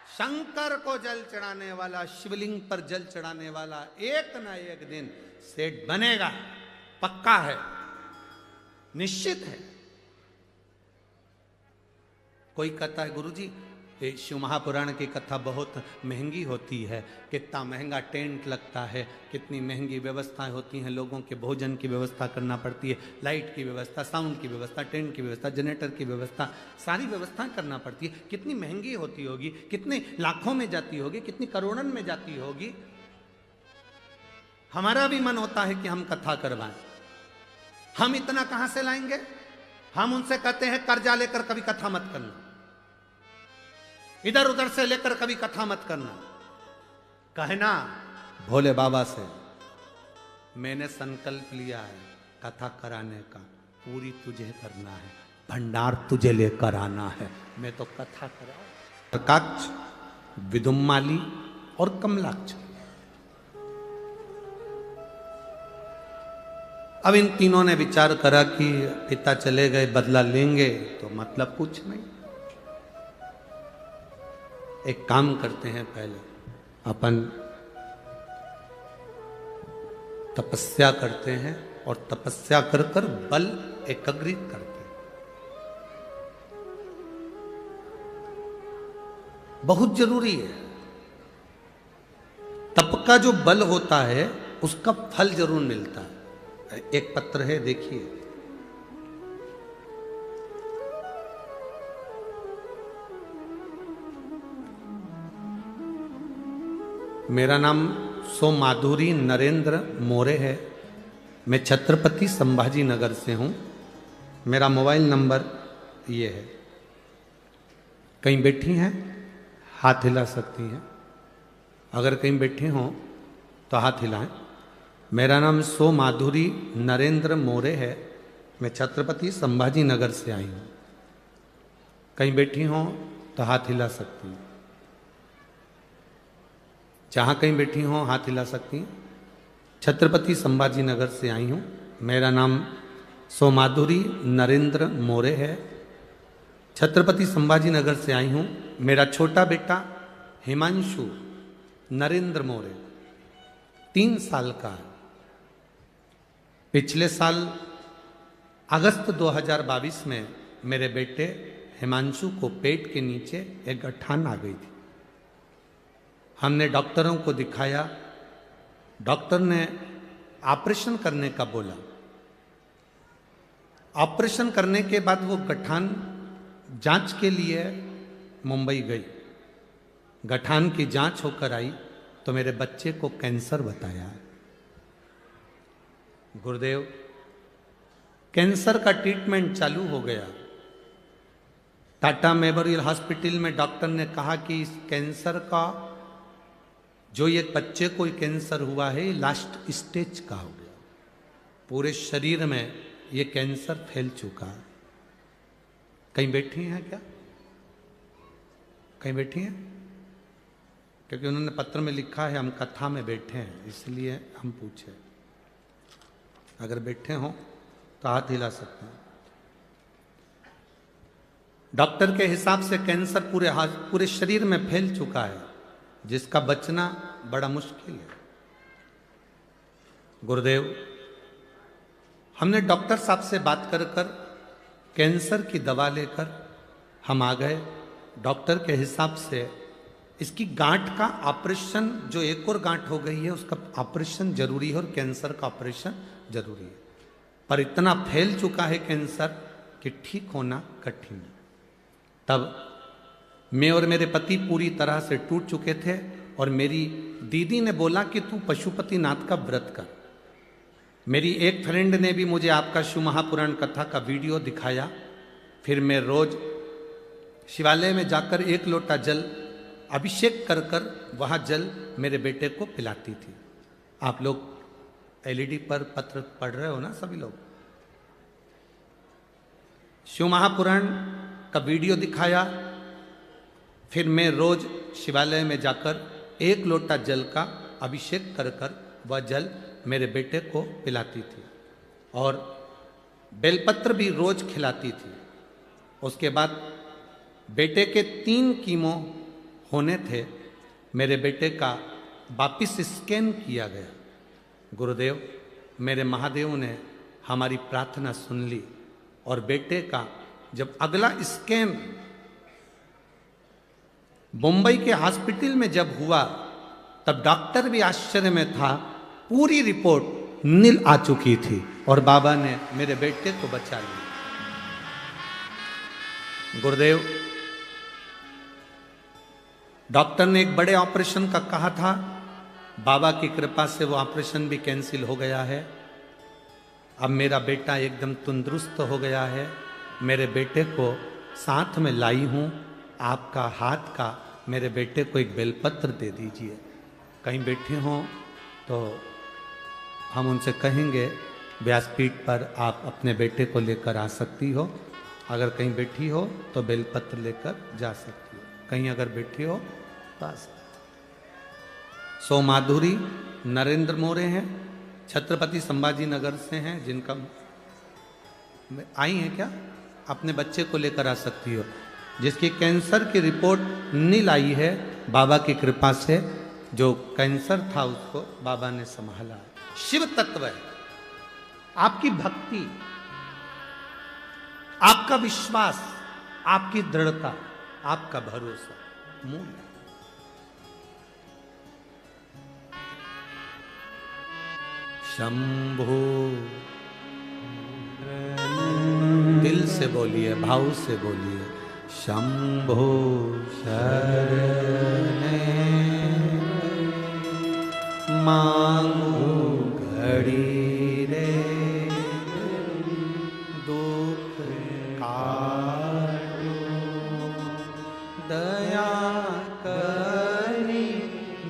शंकर को जल चढ़ाने वाला, शिवलिंग पर जल चढ़ाने वाला एक ना एक दिन सेठ बनेगा, पक्का है, निश्चित है। कोई कहता है गुरुजी शिव महापुराण की कथा बहुत महंगी होती है, कितना महंगा टेंट लगता है, कितनी महंगी व्यवस्थाएं होती हैं, लोगों के भोजन की व्यवस्था करना पड़ती है, लाइट की व्यवस्था, साउंड की व्यवस्था, टेंट की व्यवस्था, जनरेटर की व्यवस्था, सारी व्यवस्थाएं करना पड़ती है, कितनी महंगी होती होगी, कितने लाखों में जाती होगी, कितनी करोड़न में जाती होगी। हमारा भी मन होता है कि हम कथा करवाएं, हम इतना कहां से लाएंगे? हम उनसे कहते हैं कर्जा लेकर कभी कथा मत करना, इधर उधर से लेकर कभी कथा मत करना। कहना भोले बाबा से, मैंने संकल्प लिया है कथा कराने का, पूरी तुझे करना है, भंडार तुझे लेकर आना है, मैं तो कथा करा। काक्ष, विदुम्माली और कमलाक्ष, अब इन तीनों ने विचार करा कि पिता चले गए, बदला लेंगे तो मतलब कुछ नहीं। एक काम करते हैं, पहले अपन तपस्या करते हैं और तपस्या कर कर बल एकत्रित करते हैं। बहुत जरूरी है। तप का जो बल होता है उसका फल जरूर मिलता है। एक पत्र है, देखिए, मेरा नाम सो माधुरी नरेंद्र मोरे है, मैं छत्रपति संभाजी नगर से हूँ। मेरा मोबाइल नंबर ये है। कहीं बैठी हैं हाथ हिला सकती हैं, अगर कहीं बैठे हों तो हाथ हिलाएं। मेरा नाम सो माधुरी नरेंद्र मोरे है, मैं छत्रपति संभाजी नगर से आई हूँ। कहीं बैठी हों तो हाथ हिला सकती हैं, जहाँ कहीं बैठी हों हाथ हिला सकती हैं। छत्रपति संभाजी नगर से आई हूँ, मेरा नाम सो माधुरी नरेंद्र मोरे है, छत्रपति संभाजी नगर से आई हूँ। मेरा छोटा बेटा हिमांशु नरेंद्र मोरे 3 साल का है। पिछले साल अगस्त 2022 में मेरे बेटे हिमांशु को पेट के नीचे एक गठान आ गई थी। हमने डॉक्टरों को दिखाया, डॉक्टर ने ऑपरेशन करने का बोला। ऑपरेशन करने के बाद वो गठान जांच के लिए मुंबई गई। गठान की जांच होकर आई तो मेरे बच्चे को कैंसर बताया है। गुरुदेव, कैंसर का ट्रीटमेंट चालू हो गया। टाटा मेमोरियल हॉस्पिटल में डॉक्टर ने कहा कि इस कैंसर का, जो ये बच्चे को कैंसर हुआ है, लास्ट स्टेज का हो गया। पूरे शरीर में ये कैंसर फैल चुका है। कहीं बैठी हैं क्या? कहीं बैठी हैं? क्योंकि उन्होंने पत्र में लिखा है हम कथा में बैठे हैं, इसलिए हम पूछे। अगर बैठे हो तो हाथ हिला सकते हैं। डॉक्टर के हिसाब से कैंसर पूरे शरीर में फैल चुका है, जिसका बचना बड़ा मुश्किल है। गुरुदेव, हमने डॉक्टर साहब से बात कर कैंसर की दवा लेकर हम आ गए। डॉक्टर के हिसाब से इसकी गांठ का ऑपरेशन, जो एक और गांठ हो गई है, उसका ऑपरेशन जरूरी है और कैंसर का ऑपरेशन जरूरी है। पर इतना फैल चुका है कैंसर कि ठीक होना कठिन है। तब मैं और मेरे पति पूरी तरह से टूट चुके थे और मेरी दीदी ने बोला कि तू पशुपतिनाथ का व्रत कर। मेरी एक फ्रेंड ने भी मुझे आपका शिव महापुराण कथा का वीडियो दिखाया। फिर मैं रोज शिवालय में जाकर 1 लोटा जल अभिषेक कर वहाँ जल मेरे बेटे को पिलाती थी। आप लोग एलईडी पर पत्र पढ़ रहे हो ना सभी लोग। शिव महापुराण का वीडियो दिखाया। फिर मैं रोज शिवालय में जाकर 1 लोटा जल का अभिषेक कर वह जल मेरे बेटे को पिलाती थी और बेलपत्र भी रोज खिलाती थी। उसके बाद बेटे के 3 कीमो होने थे। मेरे बेटे का वापिस स्कैन किया गया। गुरुदेव, मेरे महादेव ने हमारी प्रार्थना सुन ली और बेटे का जब अगला स्कैन मुंबई के हॉस्पिटल में जब हुआ, तब डॉक्टर भी आश्चर्य में था। पूरी रिपोर्ट नील आ चुकी थी और बाबा ने मेरे बेटे को बचा लिया। गुरुदेव, डॉक्टर ने एक बड़े ऑपरेशन का कहा था। बाबा की कृपा से वो ऑपरेशन भी कैंसिल हो गया है। अब मेरा बेटा एकदम तंदुरुस्त हो गया है। मेरे बेटे को साथ में लाई हूं। आपका हाथ का मेरे बेटे को एक बेलपत्र दे दीजिए। कहीं बैठे हों तो हम उनसे कहेंगे व्यासपीठ पर आप अपने बेटे को लेकर आ सकती हो। अगर कहीं बैठी हो तो बेलपत्र लेकर जा सकती हो। कहीं अगर बैठी हो तो आ सकती। सो माधुरी नरेंद्र मोरे हैं, छत्रपति संभाजी नगर से हैं, जिनका आई हैं क्या? अपने बच्चे को लेकर आ सकती हो, जिसकी कैंसर की रिपोर्ट नील आई है। बाबा की कृपा से जो कैंसर था उसको बाबा ने संभाला। शिव तत्व है आपकी भक्ति, आपका विश्वास, आपकी दृढ़ता, आपका भरोसा मूल है। शंभो, दिल से बोलिए, भाव से बोलिए। शंभो शरणे मांगो घड़ी रे, दुख काटो दया करी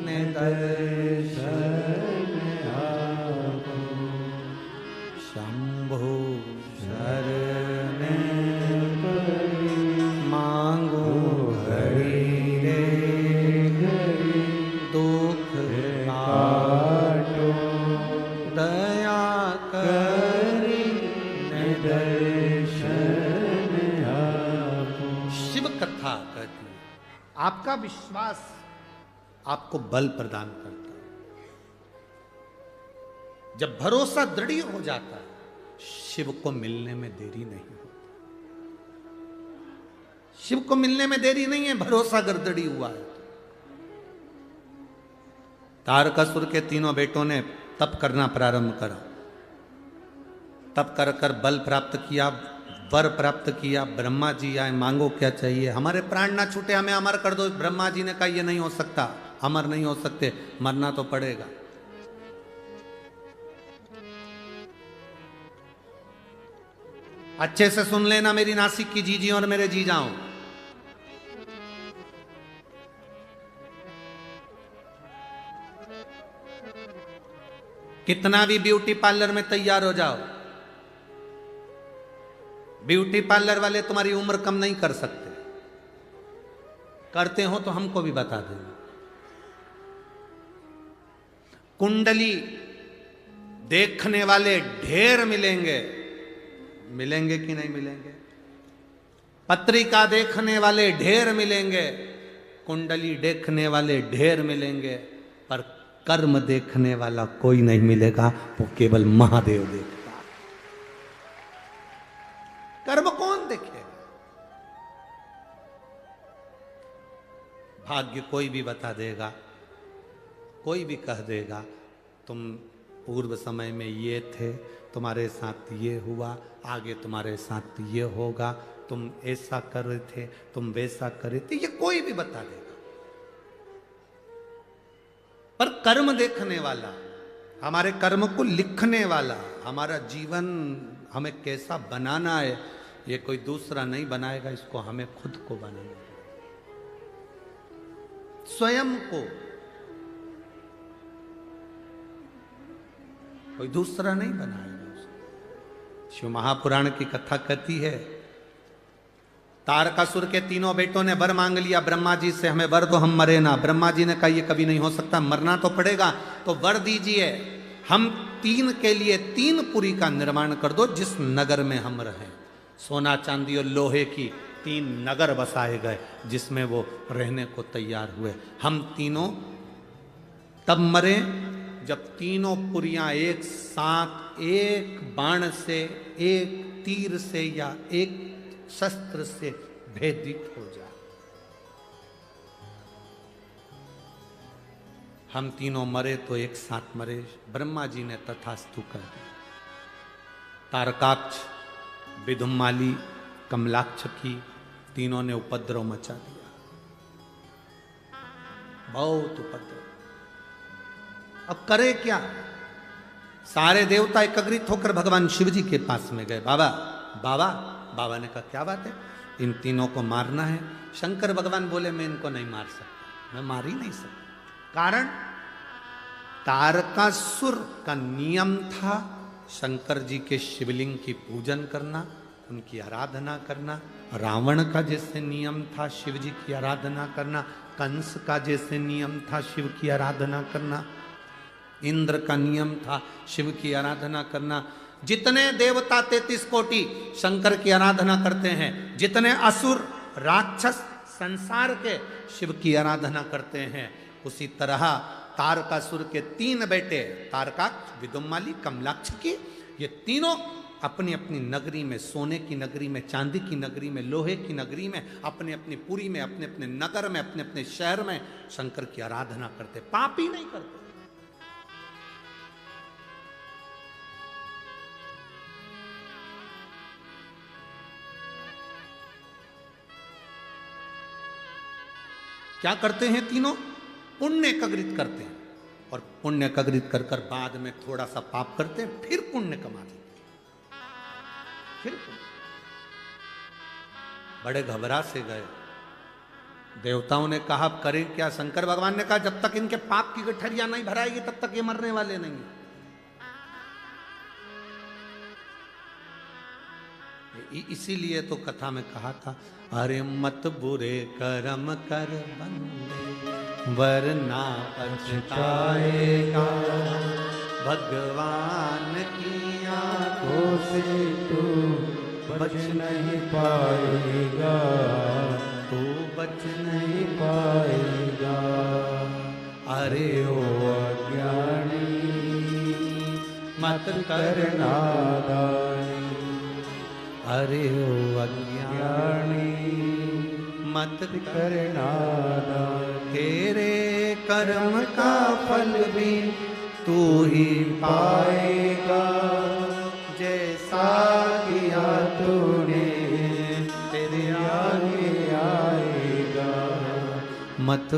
ने दर्शन आपो। शंभो शरणे मांगो घड़ी रे, दुख काटो दया करी ने दर्शन आपो। शिव कथा कहती है आपका विश्वास आपको बल प्रदान करता है। जब भरोसा दृढ़ हो जाता है, शिव को मिलने में देरी नहीं होती। शिव को मिलने में देरी नहीं है, भरोसा अगर दृढ़ हुआ है। तारकासुर के 3 बेटों ने तप करना प्रारंभ करा। तप कर कर बल प्राप्त किया, वर प्राप्त किया, ब्रह्मा जी आए, मांगो क्या चाहिए, हमारे प्राण ना छूटे, हमें अमर कर दो। ब्रह्मा जी ने कहा ये नहीं हो सकता, अमर नहीं हो सकते, मरना तो पड़ेगा। अच्छे से सुन लेना मेरी नासिक की जीजी और मेरे जीजाओं, कितना भी ब्यूटी पार्लर में तैयार हो जाओ, ब्यूटी पार्लर वाले तुम्हारी उम्र कम नहीं कर सकते। करते हो तो हमको भी बता देना। कुंडली देखने वाले ढेर मिलेंगे, मिलेंगे कि नहीं मिलेंगे? पत्रिका देखने वाले ढेर मिलेंगे, कुंडली देखने वाले ढेर मिलेंगे, पर कर्म देखने वाला कोई नहीं मिलेगा, वो केवल महादेव देखेगा। कर्म कौन देखेगा? भाग्य कोई भी बता देगा, कोई भी कह देगा तुम पूर्व समय में ये थे, तुम्हारे साथ ये हुआ, आगे तुम्हारे साथ ये होगा, तुम ऐसा कर रहे थे, तुम वैसा कर रहे थे, ये कोई भी बता देगा। पर कर्म देखने वाला, हमारे कर्म को लिखने वाला, हमारा जीवन हमें कैसा बनाना है, ये कोई दूसरा नहीं बनाएगा, इसको हमें खुद को बनाना है, स्वयं को, कोई दूसरा नहीं बनाएगा। शिव महापुराण की कथा कहती है, तारकासुर के तीनों बेटों ने वर मांग लिया ब्रह्मा जी से, हमें वर दो, हम मरे ना। ब्रह्मा जी ने कहा ये कभी नहीं हो सकता, मरना तो पड़ेगा, तो वर दीजिए, हम तीन के लिए तीन पुरी का निर्माण कर दो जिस नगर में हम रहें। सोना चांदी और लोहे की तीन नगर बसाए गए जिसमें वो रहने को तैयार हुए। हम तीनों तब मरे जब तीनों पुरियां एक साथ एक बाण से, एक तीर से या एक शस्त्र से भेदित हो जाए। हम तीनों मरे तो एक साथ मरे। ब्रह्मा जी ने तथास्तु कर दिया। तारकाक्ष, विदुम्माली, कमलाक्ष की तीनों ने उपद्रव मचा दिया, बहुत उपद्रव। अब करे क्या? सारे देवता एकत्रित होकर भगवान शिव जी के पास में गए। बाबा बाबा, बाबा ने कहा क्या बात है, इन तीनों को मारना है। शंकर भगवान बोले मैं इनको नहीं मार सकता, मैं मार ही नहीं सकता। कारण तारकासुर का नियम था शंकर जी के शिवलिंग की पूजन करना, उनकी आराधना करना। रावण का जैसे नियम था शिव जी की आराधना करना, कंस का जैसे नियम था शिव की आराधना करना, इंद्र का नियम था शिव की आराधना करना। जितने देवता 33 कोटि शंकर की आराधना करते हैं, जितने असुर राक्षस संसार के शिव की आराधना करते हैं, उसी तरह तारकासुर के तीन बेटे तारकाक्ष, विदुम्माली, कमलाक्ष की, ये तीनों अपनी अपनी नगरी में, सोने की नगरी में, चांदी की नगरी में, लोहे की नगरी में, अपने अपनी पुरी में, अपने अपने नगर में, अपने अपने शहर में शंकर की आराधना करते, पाप ही नहीं करते। क्या करते हैं तीनों? पुण्य एकत्रित करते हैं, और पुण्य एकत्रित कर कर बाद में थोड़ा सा पाप करते हैं, फिर पुण्य कमाते हैं, फिर पुण्य। बड़े घबरा से गए। देवताओं ने कहा करें क्या? शंकर भगवान ने कहा जब तक इनके पाप की गठरिया नहीं भराएगी तब तक ये मरने वाले नहीं है। इसीलिए तो कथा में कहा था, अरे मत बुरे कर्म कर बंदे वरना पछताएगा, भगवान की आंखों से तू बच नहीं पाएगा, तू बच नहीं पाएगा। अरे ओ अज्ञानी मत कर नादानी, अरे ओ अज्ञानी मत कर नादानी। तेरे कर्म का फल भी तू ही पाएगा, जैसा किया तूने मत